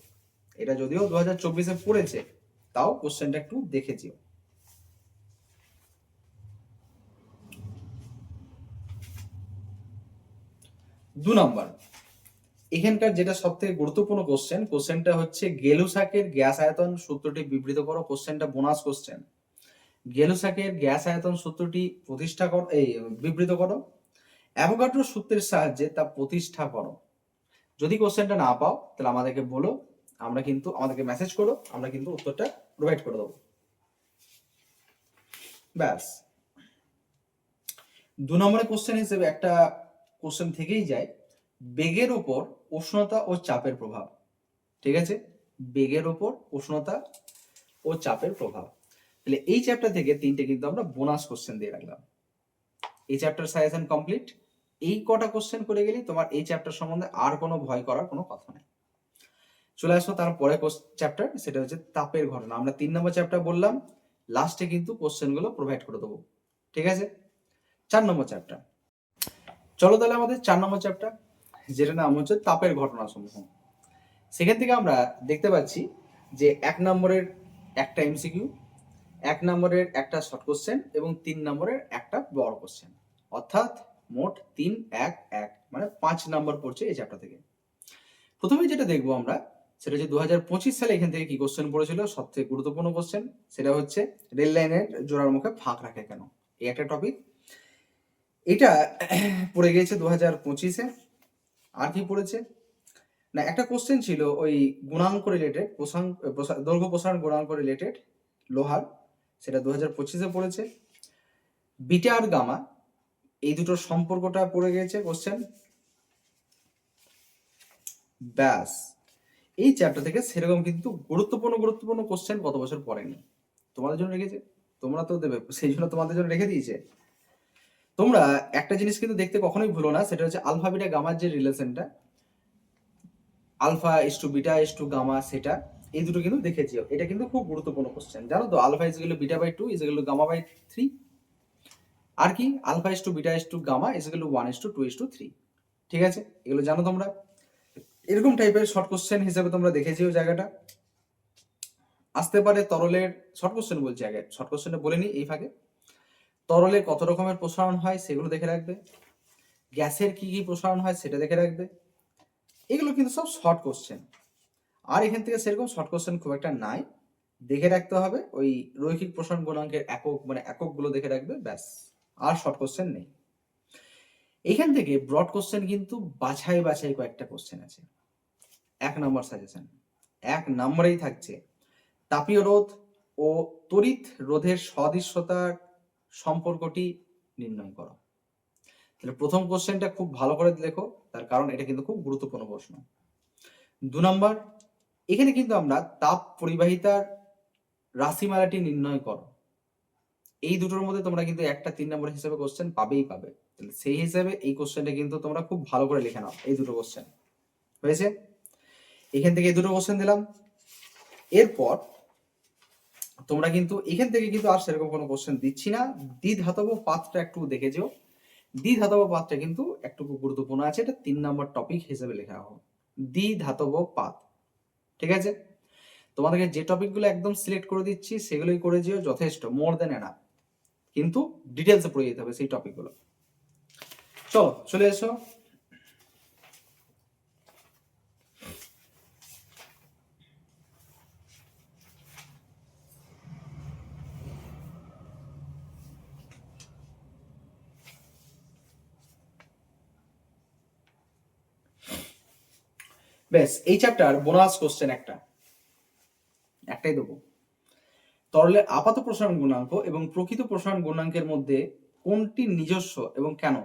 এটা যদিও 2024-এ পড়েছে, তাও কোশ্চেনটা একটু দেখেছিও। 2 নম্বর, এখানকার যেটা সব থেকে গুরুত্বপূর্ণ কোশ্চেনটা হচ্ছে গেলুসাকের গ্যাস আয়তন সূত্রটি বিবৃত করো। কোশ্চেনটা বোনাস কোশ্চেন। গেলুসাকের গ্যাস আয়তন সূত্রটি বিবৃত করো। অ্যাভোগাড্রো সূত্রের সাহায্যে তা প্রতিষ্ঠা করো। যদি কোশ্চেনটা না পাও তাহলে আমাদেরকে বলো, আমরা কিন্তু আমাদেরকে মেসেজ করো, আমরা কিন্তু উত্তরটা প্রোভাইড করে দেবো। ব্যাস, 2 নম্বরের কোশ্চেন হিসেবে একটা কোশ্চেন থেকেই যায়, বেগের উপর উষ্ণতা ও চাপের প্রভাব, ঠিক আছে। বেগের উপর উষ্ণতা ও চাপের প্রভাব। তাহলে এই চ্যাপ্টার থেকে 3টে কিন্তু আমরা বোনাস কোশ্চেন দিয়ে রাখলাম। এই চ্যাপ্টার সাজেশন কমপ্লিট। এই কটা কোশ্চেন করে গেলে তোমার এই চ্যাপ্টার সম্বন্ধে আর কোনো ভয় করার কোনো কথা নেই। চলে আসবো তারপরে চ্যাপ্টার, সেটা হচ্ছে তাপের ঘটনা। আমরা 3 নম্বর চ্যাপ্টার বললাম, লাস্টে কিন্তু কোশ্চেনগুলো প্রোভাইড করে দেবো, ঠিক আছে। 4 নম্বর চ্যাপ্টার, চলো তাহলে আমাদের 4 নম্বর চ্যাপ্টার, যেটা নাম হচ্ছে তাপের ঘটনা সমূহ। সেখান থেকে আমরা দেখতে পাচ্ছি যে 1 নম্বরের একটা এমসিকিউ, 1 নম্বরের একটা শর্ট কোশ্চেন এবং 3 নম্বরের একটা বড় কোশ্চেন, অর্থাৎ মোট 3, 1, 1, মানে 5 নম্বর পড়ছে এই চ্যাপ্টার থেকে। প্রথমে যেটা দেখবো আমরা, সেটা হচ্ছে 2025 সালে এখান থেকে কি কোশ্চেন পড়েছিল, সবথেকে গুরুত্বপূর্ণ কোশ্চেন। সেটা হচ্ছে রেল লাইনের জোড়ার মুখে ফাঁক রাখে কেন, এই একটা টপিক। এটা পড়ে গিয়েছে 2025-এ। আর কি পড়েছে না, একটা কোশ্চেন ছিল ওই গুণাঙ্ক রিলেটেড, দৈর্ঘ্য প্রসারণ গুণাঙ্ক রিলেটেড লোহার, সেটা 2025-এ পড়েছে। বিটা আর গামা এই দুটোর সম্পর্কটা পড়ে গিয়েছে কোশ্চেন। ব্যাস, এই চ্যাপ্টার থেকে সেরকম কিন্তু গুরুত্বপূর্ণ কোশ্চেন গত বছর পড়েনি, তোমাদের জন্য রেখেছে। তোমরা তো দেবে, সেই জন্য তোমাদের জন্য রেখে দিয়েছে। তোমরা একটা জিনিস কিন্তু দেখতে কখনোই ভুলো না, সেটা হচ্ছে আলফা বিটা গামার যে রিলেশনটা, alpha is to beta is to gamma, সেটা এই দুটো কিন্তু দেখেছি। এটা কিন্তু খুব গুরুত্বপূর্ণ কোশ্চেন, জানো তো। Alpha is equal to beta by 2 is equal to gamma by 3। আর কি alpha is to beta is to gamma is equal to 1 is to 2 is to 3, ঠিক আছে। এগুলো জানো তোমরা। এরকম টাইপের শর্ট কোশ্চেন হিসেবে তোমরা দেখেছিও জায়গাটা। আসতে পারে তরলের শর্ট কোশ্চেন, বলছি আগে শর্ট কোশ্চেনটা বলে নিই এই ফাঁকে। তরলে কত রকমের প্রসারণ হয় সেগুলো দেখে রাখবে। গ্যাসের কি কি প্রসারণ হয় সেটা দেখে রাখবে। এগুলো কিন্তু সব শর্ট কোশ্চেন। আর এখান থেকে সেরকম শর্ট কোশ্চেন খুব একটা নাই, দেখে রাখতে হবে ওই রৈখিক প্রসারণ গুণাঙ্কের একক, মানে এককগুলো দেখে রাখবে, ব্যাস। আর শর্ট কোশ্চেন নেই। এখান থেকে ব্রড কোশ্চেন কিন্তু বাছাই বাছাই কয়েকটা কোশ্চেন আছে। 1 নম্বর সাজেশন, 1 নম্বরেই থাকছে তাপীয় রোধ ও তড়িৎ রোধের সদৃশ্যতার সম্পর্কটি নির্ণয় করো। তাহলে প্রথম কোশ্চেনটা খুব ভালো করে লেখো, তার কারণ এটা কিন্তু খুব গুরুত্বপূর্ণ প্রশ্ন। 2 নম্বর, এখানে কিন্তু আমরা তাপ পরিবাহিতার রাশিমালাটি নির্ণয় করো। এই দুটোর মধ্যে তোমরা কিন্তু একটা 3 নম্বর হিসেবে কোশ্চেন পাবেই পাবে। তাহলে সেই হিসেবে এই কোশ্চেনটা কিন্তু তোমরা খুব ভালো করে লিখে নাও। এই দুটো কোশ্চেন হয়েছে, এখান থেকে এই দুটো কোশ্চেন দিলাম। এরপর তোমরা কিন্তু এখান থেকে কিন্তু আর সেরকম কোনো কোশ্চেন দিচ্ছি না। দ্বিধাতব পাতটা একটু দেখে যেও, দ্বিধাতব পাতটা কিন্তু একটু গুরুত্বপূর্ণ আছে, এটা 3 নম্বর টপিক হিসেবে লেখা হোক, দ্বিধাতব পাত। ঠিক আছে, তোমাদেরকে যে টপিকগুলো একদম সিলেক্ট করে দিচ্ছি সেগুলোই করে যেও, যথেষ্ট, মোর দেন এনাফ, কিন্তু ডিটেলসে পড়ে যেতে হবে সেই টপিকগুলো। চলো চলে এসো। বেশ, এই চ্যাপ্টার বোনাস কোশ্চেন একটাই দেবো। তরলের আপাত প্রসারণ গুণাঙ্ক এবং প্রকৃত প্রসারণ গুণাঙ্কের মধ্যে কোনটি নিজস্ব এবং কেন,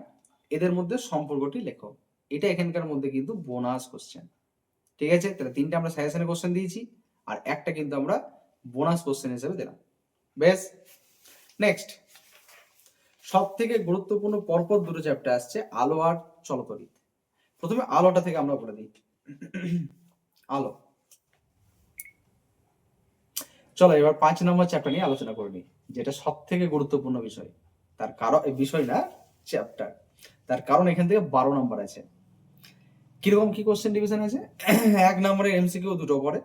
এদের মধ্যে সম্পর্কটি লেখো। এটা এখানকার মধ্যে কিন্তু বোনাস কোশ্চেন। ঠিক আছে, তাহলে 3টা আমরা সাজেশনে কোশ্চেন দিয়েছি আর একটা কিন্তু আমরা বোনাস কোশ্চেন হিসেবে দিলাম। বেশ, নেক্সট, সব থেকে গুরুত্বপূর্ণ পরপর দুটো চ্যাপ্টার আসছে, আলো আর চলতরিৎ। প্রথমে আলোটা থেকে আমরা বলে দিই। আলো, চলো এবার 5 নম্বর চ্যাপ্টার নিয়ে আলোচনা করে নিই, যেটা সব থেকে গুরুত্বপূর্ণ বিষয়। তার কারণ, বিষয় না, চ্যাপ্টার, তার কারণ এখান থেকে 12 নম্বর আছে। কিরকম কি কোশ্চেন ডিভিশন আছে? 1 নম্বরের এমসিকিউ দুটো পড়ে,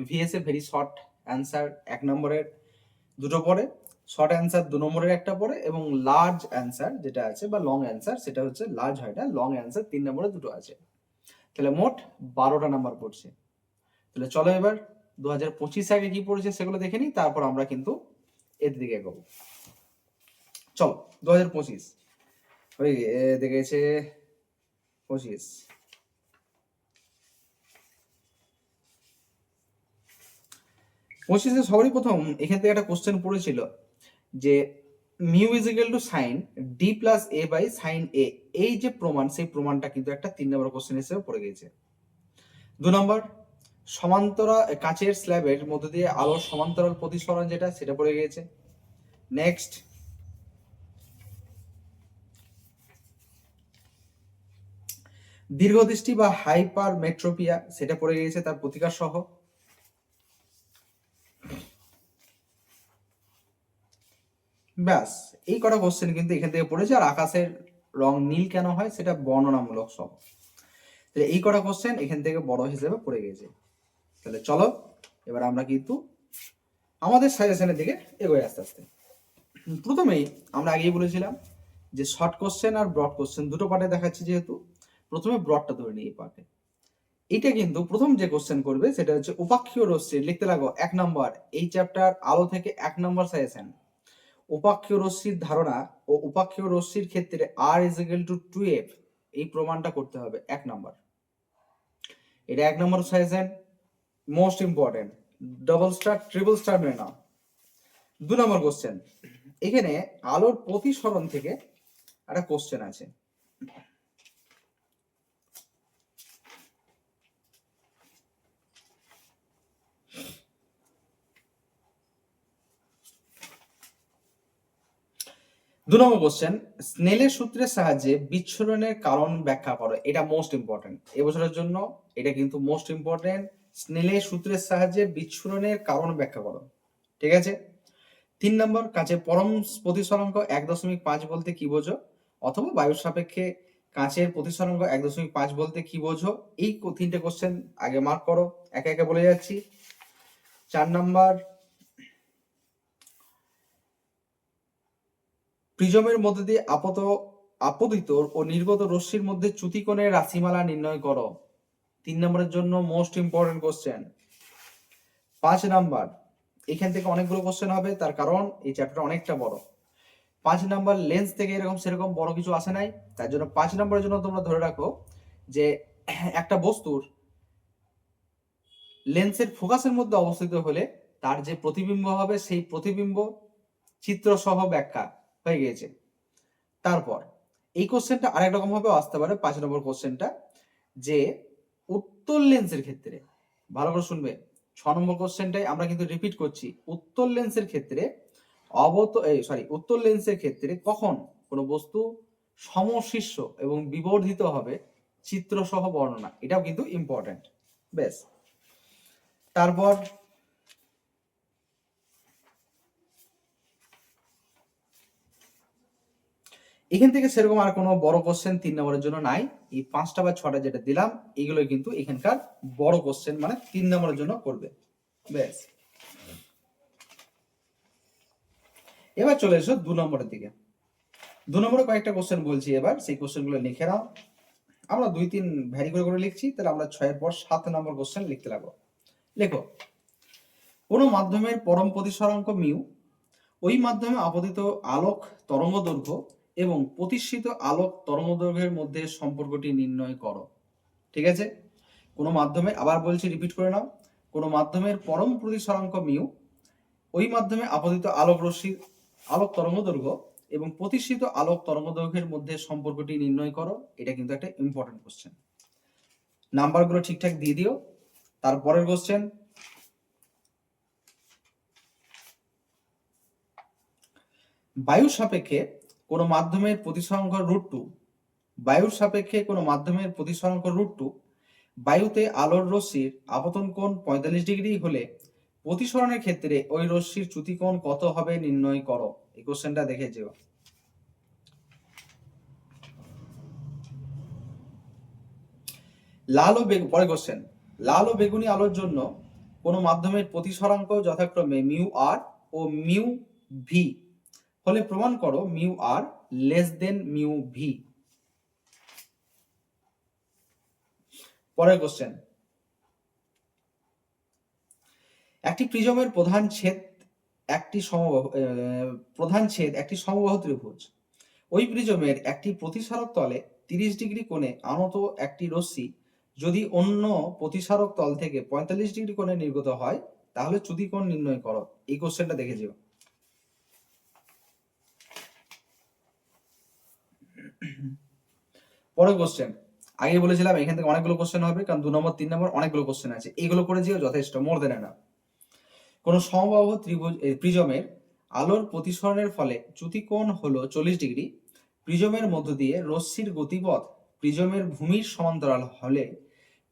ভিএসএ ভেরি শর্ট অ্যান্সার 1 নম্বরের দুটো পড়ে, শর্ট অ্যান্সার 2 নম্বরের একটা পড়ে, এবং লার্জ অ্যান্সার যেটা আছে বা লং অ্যান্সার সেটা হচ্ছে, লার্জ হয় না, লং অ্যান্সার 3 নম্বরে দুটো আছে। তাহলে মোট 12টা নাম্বার পড়ছে। তাহলে চলো এবার 2025 আগে কি পড়েছে সেগুলো দেখে নিই, তারপর আমরা কিন্তু এর দিকে এগোবো। চলো 2025 হয়ে দেখেছে 25। পঁচিশে সবারই প্রথম এখান থেকে একটা কোশ্চেন পড়েছিল যে mu is equal to sine D plus A by sine A, এই যে প্রমাণ, সেই প্রমাণটা কিন্তু একটা 3 নম্বর কোশ্চেন হিসেবে পড়ে গেছে। 2 নম্বর, সমান্তরাল কাচের স্ল্যাবের মধ্যে দিয়ে আলোর সমান্তরাল প্রতিসরণ যেটা, সেটা পড়ে গিয়েছে। নেক্সট, দীর্ঘদৃষ্টি বা হাইপারমেট্রোপিয়া, সেটা পড়ে গিয়েছে তার প্রতিকার সহ। ব্যাস, এই কটা কোশ্চেন কিন্তু এখান থেকে পড়েছে, আর আকাশের রং নীল কেন হয় সেটা বর্ণনামূলক সহ। তাহলে এই কটা কোশ্চেন এখান থেকে বড় হিসেবে পড়ে গেছে। তাহলে চলো এবার আমরা কিন্তু আমাদের সাজেশনের দিকে এগোই আস্তে আস্তে। প্রথমেই আমরা আগেই বলেছিলাম যে শর্ট কোশ্চেন আর ব্রড কোশ্চেন দুটো পার্টে দেখাচ্ছি, যেহেতু প্রথমে ব্রডটা ধরে নিই এই পার্টে। এটা কিন্তু প্রথম যে কোশ্চেন করবে সেটা হচ্ছে উপাক্ষীয় রশ্মি, লিখতে লাগো 1 নম্বর, এই চ্যাপ্টার আলো থেকে 1 নম্বর সাজেশন। উপাক্ষীয় রশ্মির ধারণা ও উপাক্ষীয় রশ্মির ক্ষেত্রে R is equal to 2F, এই প্রমাণটা করতে হবে 1 নম্বর। এটা 1 নম্বর suggestion, most important, double star triple star মেনে নাও। 2 নম্বর কোশ্চেন, এখানে আলোর প্রতিসরণ থেকে একটা কোশ্চেন আছে। দু নম্বর কোশ্চেন, স্নেলের সূত্রের সাহায্যে বিচ্ছুরণের কারণ ব্যাখ্যা করো। এটা মোস্ট ইম্পর্টেন্ট এবছরের জন্য, এটা কিন্তু মোস্ট ইম্পর্টেন্ট। স্নেলের সূত্রের সাহায্যে বিচ্ছুরণের কারণ ব্যাখ্যা করো। ঠিক আছে। 3 নম্বর, কাঁচের পরম প্রতিসরাঙ্ক 1.5 বলতে কি বোঝো, অথবা বায়ুর সাপেক্ষে কাঁচের প্রতিসরাঙ্ক 1.5 বলতে কি বোঝো। এই 3টে কোশ্চেন আগে মার্ক করো, একে একে বলে যাচ্ছি। 4 নম্বর, প্রিজমের মধ্যে দিয়ে আপতিত ও নির্গত রশ্মির মধ্যে চ্যুতিকোণের রাশিমালা নির্ণয় করো। 3 নম্বরের জন্য মোস্ট ইম্পর্টেন্ট কোশ্চেন। 5 নাম্বার, এখান থেকে অনেকগুলো কোশ্চেন হবে, তার কারণ এই চ্যাপ্টার অনেকটা বড়। 5 নাম্বার লেন্স থেকে এরকম সেরকম বড় কিছু আসে নাই, তার জন্য 5 নাম্বারের জন্য তোমরা ধরে রাখো যে একটা বস্তুর লেন্সের ফোকাসের মধ্যে অবস্থিত হলে তার যে প্রতিবিম্ব হবে সেই প্রতিবিম্ব চিত্র সহ ব্যাখ্যা হয়ে গিয়েছে। তারপর এই কোশ্চেনটা আরেক রকম ভাবে আসতে পারে, 5 নম্বর কোশ্চেনটা, যে উত্তল লেন্সের ক্ষেত্রে, ভালো করে শুনবে, 6 নম্বর কোশ্চেনটাই আমরা কিন্তু রিপিট করছি, উত্তল লেন্সের ক্ষেত্রে উত্তল লেন্সের ক্ষেত্রে কখন কোনো বস্তু সমশীর্ষ এবং বিবর্ধিত হবে চিত্র সহ বর্ণনা, এটাও কিন্তু ইম্পর্টেন্ট। বেশ, তারপর এখান থেকে সেরকম আর কোনো বড় কোশ্চেন 3 নম্বরের জন্য নাই। এই 5টা বা 6টা যেটা দিলাম এগুলো কিন্তু এখানকার বড় কোশ্চেন, মানে 3 নম্বরের জন্য করবে। বেশ, এবার চলে এসো 2 নম্বরের দিকে। 2 নম্বরে কয়েকটা কোশ্চেন বলছি, এবার সেই কোশ্চেনগুলো লিখে নাও। আমরা 2-3 ভ্যারি করে করে লিখছি, তাহলে আমরা 6 এর পর 7 নম্বর কোশ্চেন লিখতে লাগবো। লেখো, কোন মাধ্যমের পরম প্রতিসরাঙ্ক মিউ, ওই মাধ্যমে আপতিত আলোক তরঙ্গ দৈর্ঘ্য এবং প্রতিসৃত আলোক তরঙ্গ দৈর্ঘ্যের মধ্যে সম্পর্কটি নির্ণয় করো। ঠিক আছে, কোন মাধ্যমে, আবার বলছি, রিপিট করে নাও, কোন মাধ্যমের পরম প্রতিসরাঙ্ক মিউ, ওই মাধ্যমে আপতিত আলোক তরঙ্গ দৈর্ঘ্য এবং প্রতিসৃত আলোক তরঙ্গ দৈর্ঘ্যের মধ্যে সম্পর্কটি নির্ণয় করো। এটা কিন্তু একটা ইম্পর্টেন্ট কোশ্চেন, নাম্বারগুলো ঠিকঠাক দিয়ে দিও। তারপরের কোশ্চেন, বায়ুর সাপেক্ষে কোন মাধ্যমের প্রতিসরাঙ্ক √2, বায়ুর সাপেক্ষে কোন মাধ্যমের প্রতিসরাঙ্ক √2, বায়ুতে আলোর রশ্মির আপতন কোণ 45 ডিগ্রি হলে প্রতিসরণের ক্ষেত্রে ওই রশ্মির চ্যুতি কোণ কত হবে নির্ণয় করো। এই কোশ্চেনটা দেখে যেও। পরে কোশ্চেন, লাল ও বেগুনি আলোর জন্য কোন মাধ্যমের প্রতিসরাঙ্ক যথাক্রমে মিউ আর ও মিউ ভি হলে প্রমাণ করো মিউ আর লেস দেন মিউ ভি। পরের কোশ্চেন, একটি প্রিজমের প্রধান ছেদ একটি সমবাহু ত্রিভুজ। ওই প্রিজমের একটি প্রতিসারক তলে 30 ডিগ্রি কোণে আনত একটি রশ্মি যদি অন্য প্রতিসারক তল থেকে 45 ডিগ্রি কোণে নির্গত হয় তাহলে চ্যুতি কোণ নির্ণয় করো। এই কোশ্চেনটা দেখে যেও। পরের কোশ্চেন, আগে বলেছিলাম এখান থেকে অনেকগুলো কোশ্চেন হবে, কারণ 2 নম্বর 3 নম্বর অনেকগুলো কোশ্চেন আছে, এগুলো করে যেও, যথেষ্ট, মোর দেন এনাফ। কোন সমবাহু প্রিজমের আলোর প্রতিসরণের ফলে চ্যুতি কোণ হলো 40 ডিগ্রি। প্রিজমের মধ্য দিয়ে রশ্মির গতিপথ প্রিজমের ভূমির সমান্তরাল হলে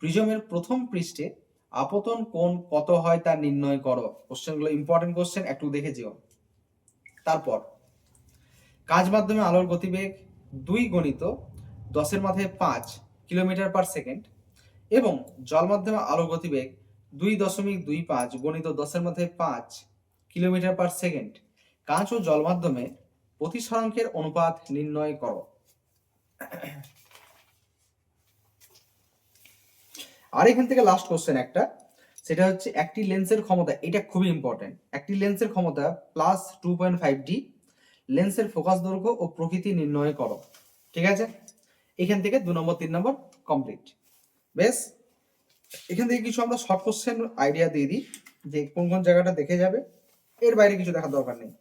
প্রিজমের প্রথম পৃষ্ঠে আপতন কোণ কত হয় তা নির্ণয় করো। কোশ্চেনগুলো ইম্পর্টেন্ট কোশ্চেন, একটু দেখে যেও। তারপর, কাঁচ মাধ্যমে আলোর গতিবেগ 2 গণিত 10⁻5 কিলোমিটার পার সেকেন্ড এবং জল মাধ্যমে আলোর গতিবেগ 2.25 গণিত 10⁻5 কিলোমিটার পার সেকেন্ড, কাঁচ ও জল মাধ্যমে প্রতিসরাঙ্কের অনুপাত নির্ণয় করো। আর এখান থেকে লাস্ট কোশ্চেন একটা, সেটা হচ্ছে একটি লেন্সের ক্ষমতা, এটা খুবই ইম্পর্টেন্ট, একটি লেন্সের ক্ষমতা +2.5D, লেন্সের ফোকাস দৈর্ঘ্য ও প্রকৃতি নির্ণয় করো। ঠিক আছে, এখান থেকে 2 নম্বর 3 নম্বর কমপ্লিট। বেশ, এখান থেকে কিছু আমরা শর্ট কোশ্চেন আইডিয়া দিয়ে দিই যে কোন কোন জায়গাটা দেখে যাবে, এর বাইরে কিছু দেখার দরকার নেই।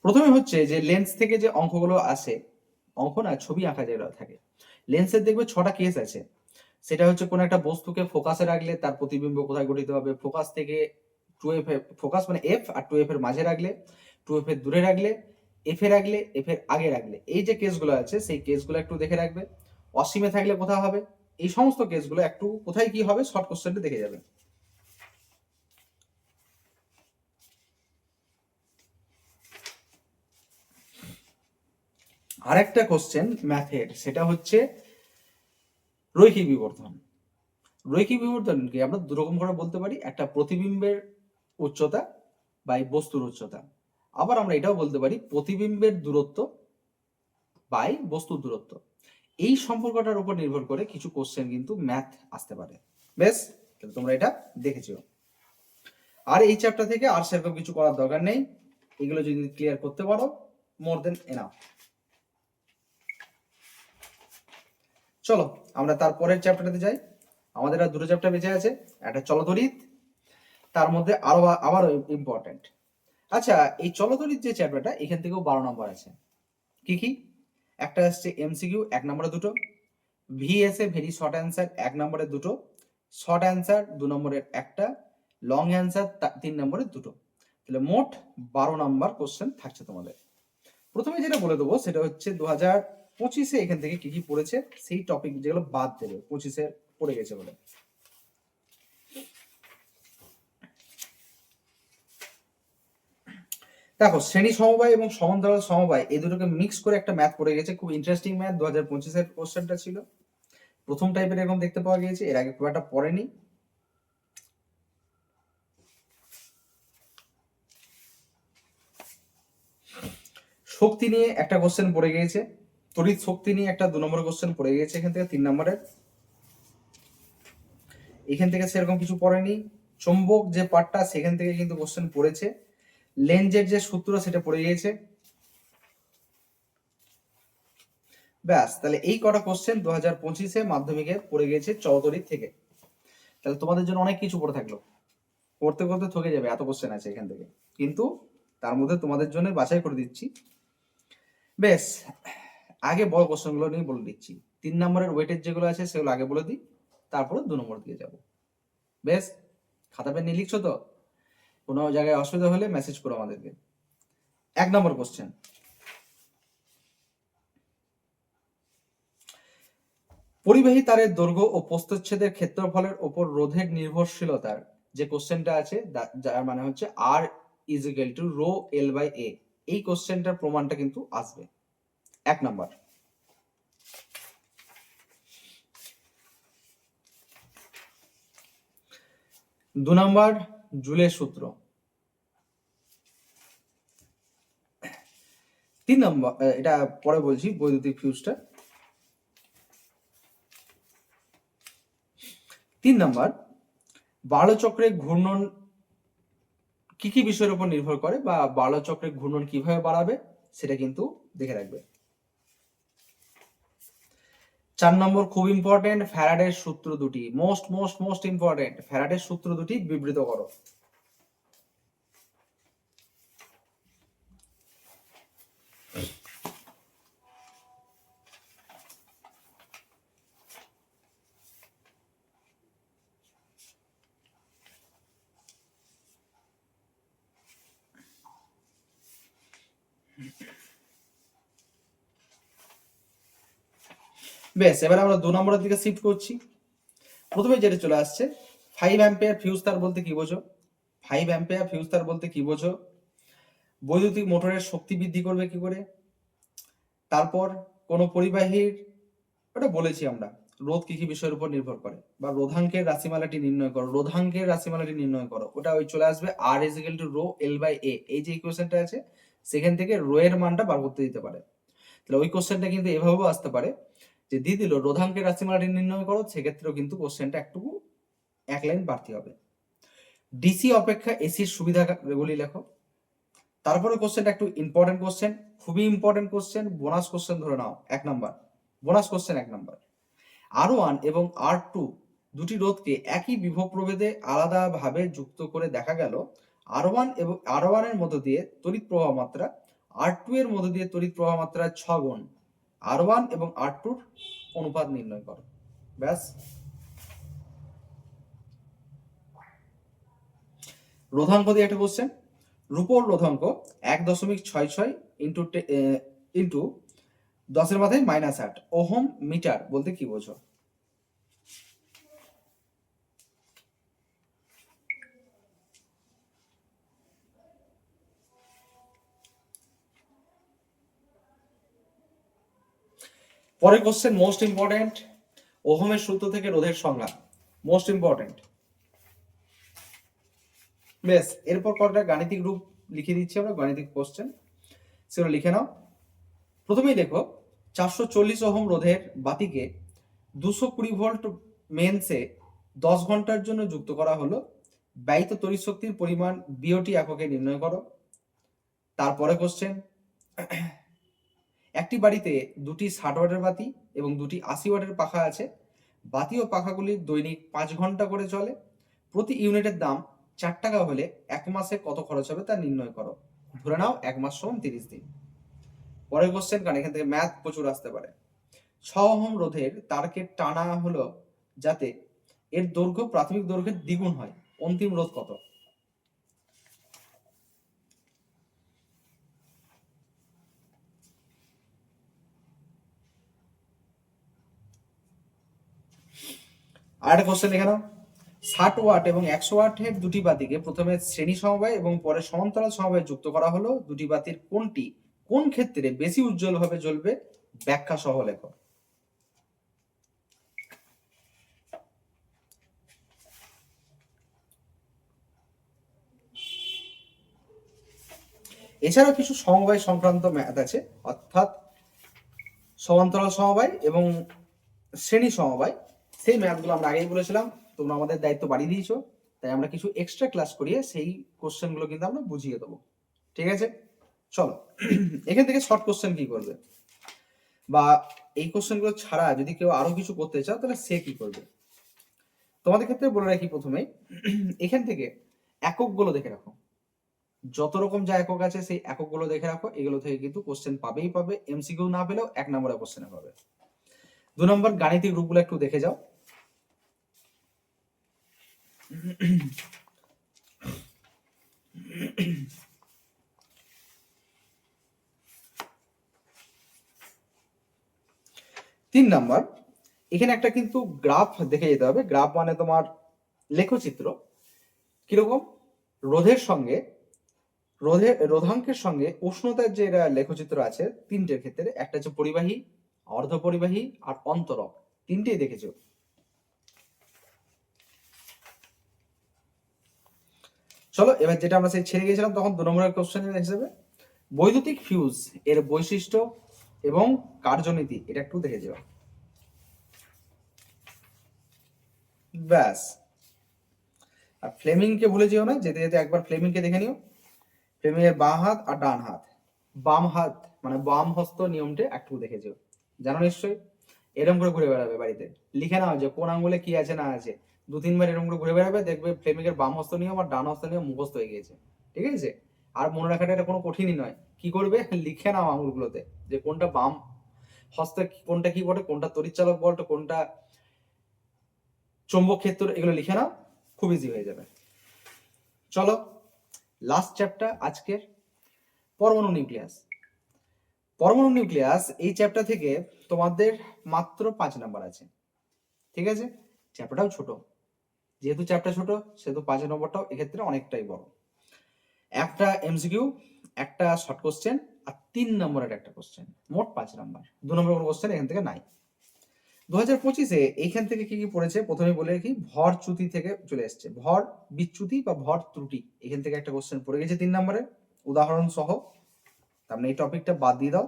প্রথমে হচ্ছে যে লেন্স থেকে যে অঙ্কগুলো আসে, অঙ্ক না, ছবি আঁকা যেগুলো থাকে, লেন্সের দেখবে 6টা কেস আছে। সেটা হচ্ছে কোন একটা বস্তুকে ফোকাসে রাখলে তার প্রতিবিম্ব কোথায় গঠিত হবে, ফোকাস থেকে 2f, ফোকাস মানে f আর 2f এর মাঝে রাখলে, 2f এর দূরে রাখলে, f এ রাখলে, f এর আগে রাখলে, এই যে কেসগুলো আছে সেই কেসগুলো একটু দেখে রাখবে। অসীমে থাকলে কোথায় হবে, এই সমস্ত কেসগুলো একটু কোথায় কি হবে শর্ট কোশ্চেনটা দেখে যাবে। আরেকটা কোশ্চেন ম্যাথের, সেটা হচ্ছে রৈখিক বিবর্ধন। রৈখিক বিবর্ধনকে আমরা দুরকম করে বলতে পারি, একটা প্রতিবিম্বের উচ্চতা বা বস্তুর উচ্চতা, আবার আমরা এটাও বলতে পারি প্রতিবিম্বের দূরত্ব বাই বস্তুর দূরত্ব। এই সম্পর্কটার উপর নির্ভর করে কিছু কোশ্চেন কিন্তু ম্যাথ আসতে পারে। বেশ, তাহলে তোমরা এটা দেখেছো। আর এই চ্যাপ্টার থেকে আর সেরকম কিছু করার দরকার নেই, এগুলো যদি ক্লিয়ার করতে পারো মোর দেন এনাফ। চলো আমরা তারপরের চ্যাপ্টারটাতে যাই। আমাদের আর দুটো চ্যাপ্টার বেঁচে আছে, একটা চলতরিৎ, তার মধ্যে আবার ইম্পর্টেন্ট। আচ্ছা, এই চলতরিৎ যে চ্যাপ্টারটা, এখান থেকেও 12 নম্বর আছে। কি কি? একটা আসছে এমসিকিউ 1 নম্বরে দুটো, ভিএসএ ভেরি শর্ট অ্যান্সার 1 নম্বরে দুটো, শর্ট অ্যান্সার 2 নম্বরের একটা, লং অ্যান্সার 3 নম্বরের দুটো। তাহলে মোট 12 নম্বর কোশ্চেন থাকছে তোমাদের। প্রথমে যেটা বলে দেবো সেটা হচ্ছে 2025-এ এখান থেকে কি কি পড়েছে, সেই টপিক যেগুলো বাদ দেবে 25-এ পড়ে গেছে বলে। দেখো, শ্রেণী সমবায় এবং সমান্তরাল সমবায় এই দুটোকে মিক্স করে একটা ম্যাথ পড়ে গেছে, খুব ইন্টারেস্টিং ম্যাথ। 2025-এর কোশ্চেনটা ছিল, প্রথম টাইপের এরকম দেখতে পাওয়া গিয়েছে, এর আগে খুব একটা পড়েনি। শক্তি নিয়ে একটা কোশ্চেন পড়ে গিয়েছে, তড়িৎ শক্তি নিয়ে একটা 2 নম্বর কোশ্চেন পড়ে গিয়েছে এখান থেকে 3 নম্বরের। এখান থেকে সেরকম কিছু পড়েনি। চুম্বক যে পার্টটা, সেখান থেকে কিন্তু কোশ্চেন পড়েছে। লেন্জের যে সূত্র সেটা পড়ে গিয়েছে। ব্যাস, তাহলে এই কটা কোশ্চেন 2025-এ মাধ্যমিকে পড়ে গিয়েছে চৌতরিৎ থেকে। তাহলে তোমাদের জন্য অনেক কিছু পড়ে থাকলো, পড়তে পড়তে থকে যাবে, এত কোশ্চেন আছে এখান থেকে। কিন্তু তার মধ্যে তোমাদের জন্য বাছাই করে দিচ্ছি। বেশ, আগে বড় কোশ্চেনগুলো নিয়ে বলে দিচ্ছি। 3 নম্বরের ওয়েটেজ যেগুলো আছে সেগুলো আগে বলে দিই, তারপরে 2 নম্বর দিয়ে যাব। বেশ, খাতা পেন নিয়ে লিখছো তো? কোনো জায়গায় অসুবিধা হলে মেসেজ করো আমাদেরকে। 1 নম্বর কোশ্চেন, পরিবাহী তারের দৈর্ঘ্য ও প্রস্থচ্ছেদের ক্ষেত্রফলের উপর রোধের নির্ভরশীলতার যে কোশ্চেনটা আছে, যার মানে হচ্ছে R is equal to rho L by A, এই কোশ্চেনটার প্রমাণটা কিন্তু আসবে 1 নম্বর। দু নম্বর, জুলের সূত্র। 3 নম্বর, এটা পরে বলছি, বৈদ্যুতিক ফিউজটা। 3 নম্বর, বার্লো ঘূর্ণন কি কি বিষয়ের উপর নির্ভর করে, বা বার্লো ঘূর্ণন কিভাবে বাড়াবে সেটা কিন্তু দেখে রাখবে। 4 নম্বর খুব ইম্পর্টেন্ট, ফ্যারাডের সূত্র দুটি, মোস্ট মোস্ট মোস্ট ইম্পর্টেন্ট। ফ্যারাডের সূত্র দুটি বিবৃত করো। বেশ, এবার আমরা 2 নম্বরের দিকে শিফট করছি। প্রথমে যেটা চলে আসছে, 5 অ্যাম্পিয়ার ফিউজ তার বলতে কি বোঝো? 5 অ্যাম্পিয়ার ফিউজ তার বলতে কি বোঝো? বৈদ্যুতিক মোটরের শক্তি বৃদ্ধি করবে কি করে? তারপর কোন পরিবাহীর, ওটা বলেছি আমরা, রোধ কি কি বিষয়ের উপর নির্ভর করে, বা রোধাঙ্কের রাশিমালাটি নির্ণয় করো, রোধাঙ্কের রাশিমালাটি নির্ণয় করো। ওটা ওই চলে আসবে R is equal to rho L by A, এই যে ইকুয়েশনটা আছে সেখান থেকে রো এর মানটা বার করতে দিতে পারে। তাহলে ওই কোশ্চেনটা কিন্তু এভাবেও আসতে পারে, যে দিয়ে দিল রোধাঙ্কের রাশিমালাটি নির্ণয় করো, সেক্ষেত্রেও কিন্তু কোশ্চেনটা একটু এক লাইন বাড়তি হবে। ডিসি অপেক্ষা এসির সুবিধাগুলি লেখো। তারপরে কোশ্চেনটা একটু ইম্পর্টেন্ট কোশ্চেন, খুবই ইম্পর্টেন্ট কোশ্চেন, বোনাস কোশ্চেন ধরে নাও 1 number, bonus question 1 number. R1 এবং R2 দুটি রোধকে একই বিভব প্রভেদে আলাদাভাবে যুক্ত করে দেখা গেল R1 এবং R1 এর মধ্য দিয়ে তড়িৎ প্রবাহ মাত্রা R2 এর মধ্য দিয়ে তড়িৎ প্রবাহ মাত্রা 6 গুণ। R1 এবং R2 এর অনুপাত নির্ণয় করো। ব্যাস। রোধাঙ্ক দিয়ে একটা কোশ্চেন, রূপোর রোধাঙ্ক 1.66 ইন্টু 10 এর মাথায় -8 ওহম মিটার বলতে কি বোঝো? পরের কোশ্চেন মোস্ট ইম্পর্টেন্ট, ওহমের সূত্র থেকে রোধের সংজ্ঞা, মোস্ট ইম্পর্টেন্ট। বেশ, এরপর কয়েকটা গাণিতিক রূপ লিখে দিচ্ছি আমরা, গাণিতিক কোশ্চেন, সেগুলো লিখে নাও। প্রথমেই দেখো, 440 ওহম রোধের বাতিকে 220 ভোল্ট মেন্সে 10 ঘন্টার জন্য যুক্ত করা হলো। ব্যয়িত তড়িৎ শক্তির পরিমাণ বিওটি এককে নির্ণয় করো। তারপরে কোশ্চেন, একটি বাড়িতে দুটি 60 ওয়াটের বাতি এবং দুটি 80 ওয়াটের পাখা আছে। বাতি ও পাখাগুলি দৈনিক 5 ঘন্টা করে চলে। প্রতি ইউনিটের দাম 4 টাকা হলে 1 মাসে কত খরচ হবে তা নির্ণয় করো। ধরে নাও 1 মাস সমান 30 দিন। পরের কোশ্চেন, কারণ এখান থেকে ম্যাথ প্রচুর আসতে পারে। 6 ওহম রোধের তারকে টানা হলো যাতে এর দৈর্ঘ্য প্রাথমিক দৈর্ঘ্যের দ্বিগুণ হয়, অন্তিম রোধ কত? আর একটা কোশ্চেন এখানে, 60 ওয়াট এবং 100 ওয়াটের দুটি বাতিকে প্রথমে শ্রেণী সমবায় এবং পরে সমান্তরাল সমবায়ে যুক্ত করা হলো। দুটি বাতির কোনটি কোন ক্ষেত্রে বেশি উজ্জ্বলভাবে জ্বলবে? ব্যাখ্যা সহ লেখো। এছাড়াও কিছু সমবায় সংক্রান্ত ম্যাথ আছে, অর্থাৎ সমান্তরাল সমবায় এবং শ্রেণী সমবায়, সেই ম্যাথগুলো আমরা আগেই বলেছিলাম। তোমরা আমাদের দায়িত্ব বাড়িয়ে দিয়েছো, তাই আমরা কিছু এক্সট্রা ক্লাস করিয়ে সেই কোশ্চেনগুলো কিন্তু আমরা বুঝিয়ে দেবো। ঠিক আছে, চলো এখান থেকে শর্ট কোশ্চেন কি করবে, বা এই কোশ্চেনগুলো ছাড়া যদি কেউ আরো কিছু করতে চাও তাহলে সে কি করবে। তোমাদের ক্ষেত্রে বলে রাখি প্রথমেই, এখান থেকে এককগুলো দেখে রাখো। যত রকম যা একক আছে সেই এককগুলো দেখে রাখো। এগুলো থেকে কিন্তু কোশ্চেন পাবেই পাবে, এমসিকিউ না পেলেও 1 নম্বরে কোশ্চেনে পাবে। 2 নম্বর গাণিতিক রূপগুলো একটু দেখে যাও। তিন নাম্বার, এখানে একটা কিন্তু গ্রাফ দেখে যেতে হবে। গ্রাফ মানে তোমার লেখচিত্র। কিরকম? রোধের সঙ্গে রোধাঙ্কের সঙ্গে উষ্ণতার যে লেখচিত্র আছে তিনটের ক্ষেত্রে, একটা হচ্ছে পরিবাহী, অর্ধ পরিবাহী আর অন্তরক, তিনটেই দেখেছো। চলো এবার যেটা আমরা সেই ছেড়ে গেছিলাম তখন 2 নম্বরের কোশ্চেন হিসেবে, বৈদ্যুতিক ফিউজ এর বৈশিষ্ট্য এবং কার্যনীতি এটা একটু দেখে যাও। ব্যাস। আর ফ্লেমিংকে ভুলে যেও না, যেতে যেতে একবার ফ্লেমিংকে দেখে নিও। ফ্লেমিং এর বাম হাত আর ডান হাত, বাম হাত মানে বাম হস্ত নিয়মটা একটু দেখে যেও, জানো নিশ্চয়ই। এরকম করে ঘুরে বেড়াবে বাড়িতে, লিখে নাও যে কোন আঙ্গুলে কি আছে না আছে, 2-3 বার এরকম করে ঘুরে বেড়াবে, দেখবে ফ্লেমিং এর বাম হস্ত নিয়ম আর ডান হস্ত নিয়ম মুখস্থ হয়ে গিয়েছে। ঠিক আছে, আর মনে রাখাটা এটা কোনো কঠিনই নয়। কি করবে, লিখে নাও আঙুলগুলোতে যে কোনটা বাম হস্তে কোনটা কি বটে, কোনটা তড়িৎচালক বলটা, কোনটা চৌম্বক ক্ষেত্র, এগুলো লিখে নাও, খুব ইজি হয়ে যাবে। চলো লাস্ট চ্যাপ্টার আজকের, পরমাণু নিউক্লিয়াস। পরমাণু নিউক্লিয়াস এই চ্যাপ্টার থেকে তোমাদের মাত্র 5 নাম্বার আছে। ঠিক আছে, চ্যাপ্টারটাও ছোট, যেহেতু চ্যাপ্টার ছোট সেহেতু 5 নম্বরটাও এক্ষেত্রে অনেকটাই বড়। একটা এমসিকিউ, একটা শর্ট কোশ্চেন আর 3 নম্বরের একটা কোশ্চেন, মোট 5 নাম্বার। 2 নম্বরের কোশ্চেন এখান থেকে নাই। 2025-এ এইখান থেকে কি কি পড়েছে প্রথমে বলে রাখি, ভর চ্যুতি থেকে চলে এসছে, ভর বিচ্যুতি বা ভর ত্রুটি, এখান থেকে একটা কোশ্চেন পড়ে গেছে 3 নম্বরে উদাহরণ সহ। তার মানে এই টপিকটা বাদ দিয়ে দাও।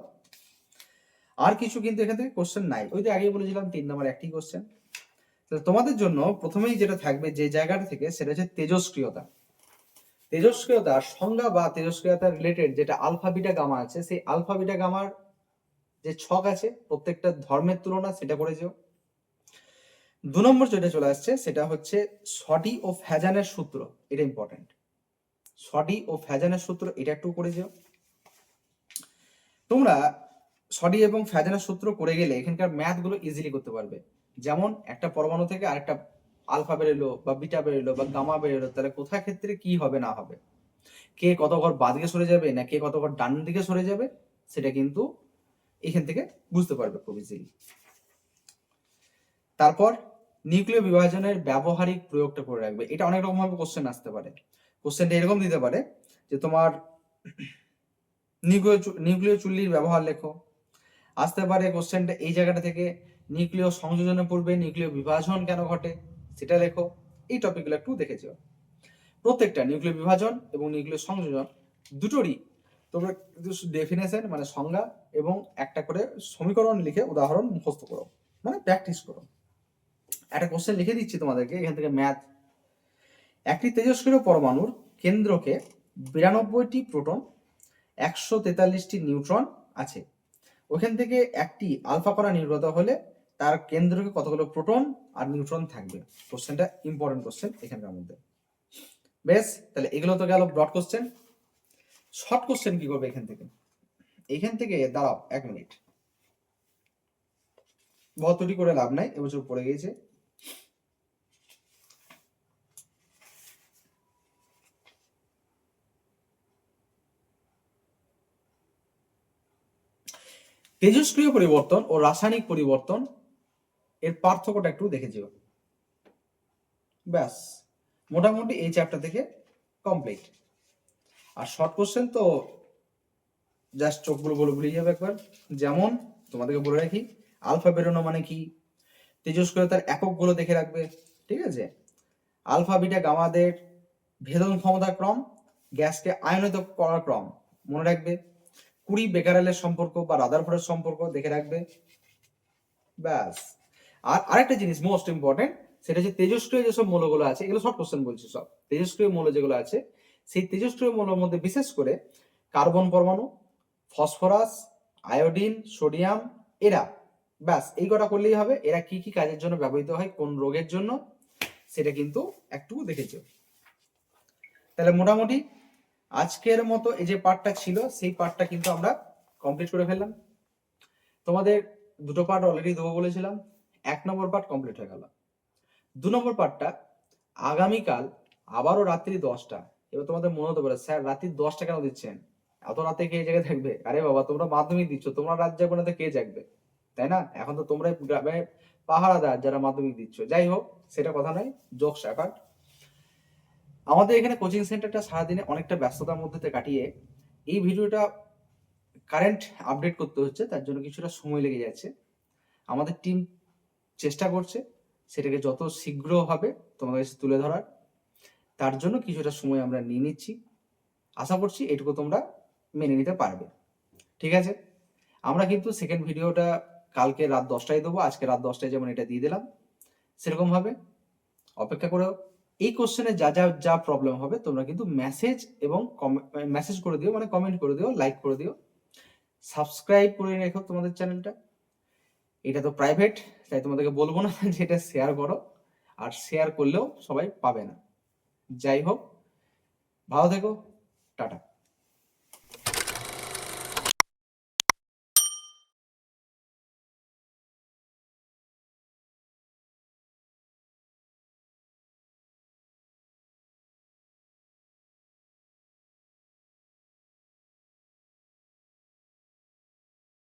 আর কিছু কিন্তু এখান থেকে কোশ্চেন নাই, ওই যে আগেই বলেছিলাম 3 নম্বর একটি কোশ্চেন। তো তোমাদের জন্য প্রথমেই যেটা থাকবে যে জায়গাটা থেকে, সেটা হচ্ছে তেজস্ক্রিয়তা। তেজস্ক্রিয়তার সংজ্ঞা বা তেজস্ক্রিয়তার রিলেটেড যেটা আলফা বিটা গামা আছে, সেই আলফা বিটা গামার যে ছক আছে প্রত্যেকটা ধর্মের তুলনা, সেটা করে যেও। 2 নম্বর যেটা চলে আসছে সেটা হচ্ছে সডি ও ফ্যাজানের সূত্র, এটা ইম্পর্টেন্ট। সডি ও ফ্যাজানের সূত্র এটা একটু করে যেও। তোমরা সডি এবং ফ্যাজানের সূত্র করে গেলে এখানকার ম্যাথ গুলো ইজিলি করতে পারবে। যেমন একটা পরমাণু থেকে আরেকটা আলফা বেরোলো বা বিটা বেরোলো বা গামা বেরোলো, তাহলে কোথায় ক্ষেত্রে কি হবে না হবে, কে কত ঘর বাঁ দিকে সরে যাবে না কে কত ঘর ডান দিকে সরে যাবে, সেটা কিন্তু এখান থেকে বুঝতে পারবে খুব ইজিলি। তারপর নিউক্লিয় বিভাজনের ব্যবহারিক প্রয়োগটা করে রাখবে। এটা অনেক রকম ভাবে কোশ্চেন আসতে পারে। কোশ্চেনটা এরকম দিতে পারে যে তোমার নিউক্লিয় চুল্লির ব্যবহার লেখো। আসতে পারে কোশ্চেনটা এই জায়গাটা থেকে, নিউক্লিয় সংযোজনের পূর্বে নিউক্লিয় বিভাজন কেন ঘটে সেটা লেখো। এই টপিকগুলো একটু দেখেছো। প্রত্যেকটা নিউক্লিয় বিভাজন এবং নিউক্লিয় সংযোজন দুটোরই তোমরা ডেফিনেশন মানে সংজ্ঞা এবং একটা করে সমীকরণ লিখে উদাহরণ মুখস্থ করো, মানে প্র্যাকটিস করো। একটা কোশ্চেন লিখে দিচ্ছি তোমাদেরকে এখান থেকে, ম্যাথ। একটি তেজস্ক্রিয় পরমাণুর কেন্দ্রকে 92টি প্রোটন, 143টি নিউট্রন আছে। ওখান থেকে একটি আলফা কণা নির্গত হলে তার কেন্দ্রকে কতগুলো প্রোটন আর নিউট্রন থাকবে। কোশ্চেনটা ইম্পর্টেন্ট কোশ্চেন এখানকার মধ্যে। বেশ, তাহলে এগুলো তো গেল ব্রড কোশ্চেন। শর্ট কোশ্চেন কি করবে এখান থেকে দাঁড়াও 1 মিনিট, বহত্তরটি করে লাভ নাই, এবছর পড়ে গিয়েছে। তেজস্ক্রিয় পরিবর্তন ও রাসায়নিক পরিবর্তন এর পার্থক্যটা একটু দেখে যেও। ব্যাস, মোটামুটি এই চ্যাপ্টার থেকে কমপ্লিট। আর শর্ট কোশ্চেন তো জাস্ট চোখগুলো বলে ভুলে যাবে একবার। যেমন তোমাদেরকে বলে রাখি, আলফা বেরোনো মানে কি, তেজস্ক্রিয়তার এককগুলো দেখে রাখবে, ঠিক আছে। আলফা বিটা গামাদের ভেদন ক্ষমতা ক্রম, গ্যাসকে আয়নিত করার ক্রম মনে রাখবে। কুরি বেকারেলের সম্পর্ক বা রাদারফোর্ডের সম্পর্ক দেখে রাখবে। ব্যাস। আর আরেকটা জিনিস মোস্ট ইম্পর্টেন্ট, সেটা হচ্ছে তেজস্ক্রিয় যেসব মৌলগুলো আছে, এগুলো সব কোশ্চেন বলছি, সব তেজস্ক্রিয় মৌল যেগুলো আছে, সেই তেজস্ক্রিয় মৌলের মধ্যে বিশেষ করে কার্বন পরমাণু, ফসফরাস, আয়োডিন, সোডিয়াম, এরা, ব্যাস এই কটা করলেই হবে। এরা কি কি কাজের জন্য ব্যবহৃত হয়, কোন রোগের জন্য, সেটা কিন্তু একটু দেখেছো। তাহলে মোটামুটি আজকের মতো এই যে পার্টটা ছিল, সেই পার্টটা কিন্তু আমরা কমপ্লিট করে ফেললাম। তোমাদের দুটো পার্ট অলরেডি দেবো বলেছিলাম, 1 নম্বর পার্ট কমপ্লিট হয়ে গেল। 2 নম্বর পার্টটা আগামীকাল আবারও রাত্রি 10টা। এবার তোমাদের মনে হতে পারে, স্যার রাত্রি 10টা কেন দিচ্ছেন, এত রাতে কে জেগে থাকবে? আরে বাবা, তোমরা মাধ্যমিক দিচ্ছ, তোমরা রাত জাগবে না তো কে জাগবে, তাই না? এখন তো তোমরাই গ্রামে পাহারাদার যারা মাধ্যমিক দিচ্ছ। যাই হোক, সেটা কথা নয়, জোকস অ্যাপার্ট। আমাদের এখানে কোচিং সেন্টারটা সারাদিনে অনেকটা ব্যস্ততার মধ্যে কাটিয়ে এই ভিডিওটা কারেন্ট আপডেট করতে হচ্ছে, তার জন্য কিছুটা সময় লেগে যাচ্ছে। আমাদের টিম চেষ্টা করছে সেটাকে যত শীঘ্র হবে তোমাদের কাছে তুলে ধরার, তার জন্য কিছুটা সময় আমরা নিয়ে নিচ্ছি। আশা করছি এটুকু তোমরা মেনে নিতে পারবে, ঠিক আছে। আমরা কিন্তু সেকেন্ড ভিডিওটা কালকে রাত 10টায় দেবো, আজকে রাত 10টায় যেমন এটা দিয়ে দিলাম, সেরকম ভাবে অপেক্ষা করো। এই কোশ্চেনে যা যা যা প্রবলেম হবে তোমরা কিন্তু মেসেজ করে দিও, মানে কমেন্ট করে দিও, লাইক করে দিও, সাবস্ক্রাইব করে রেখো তোমাদের চ্যানেলটা। এটা তো প্রাইভেট, তাই তোমাদেরকে বলবো না যে এটা শেয়ার করো, আর শেয়ার করলেও সবাই পাবে না। যাই হোক, ভালো থেকো, টাটা।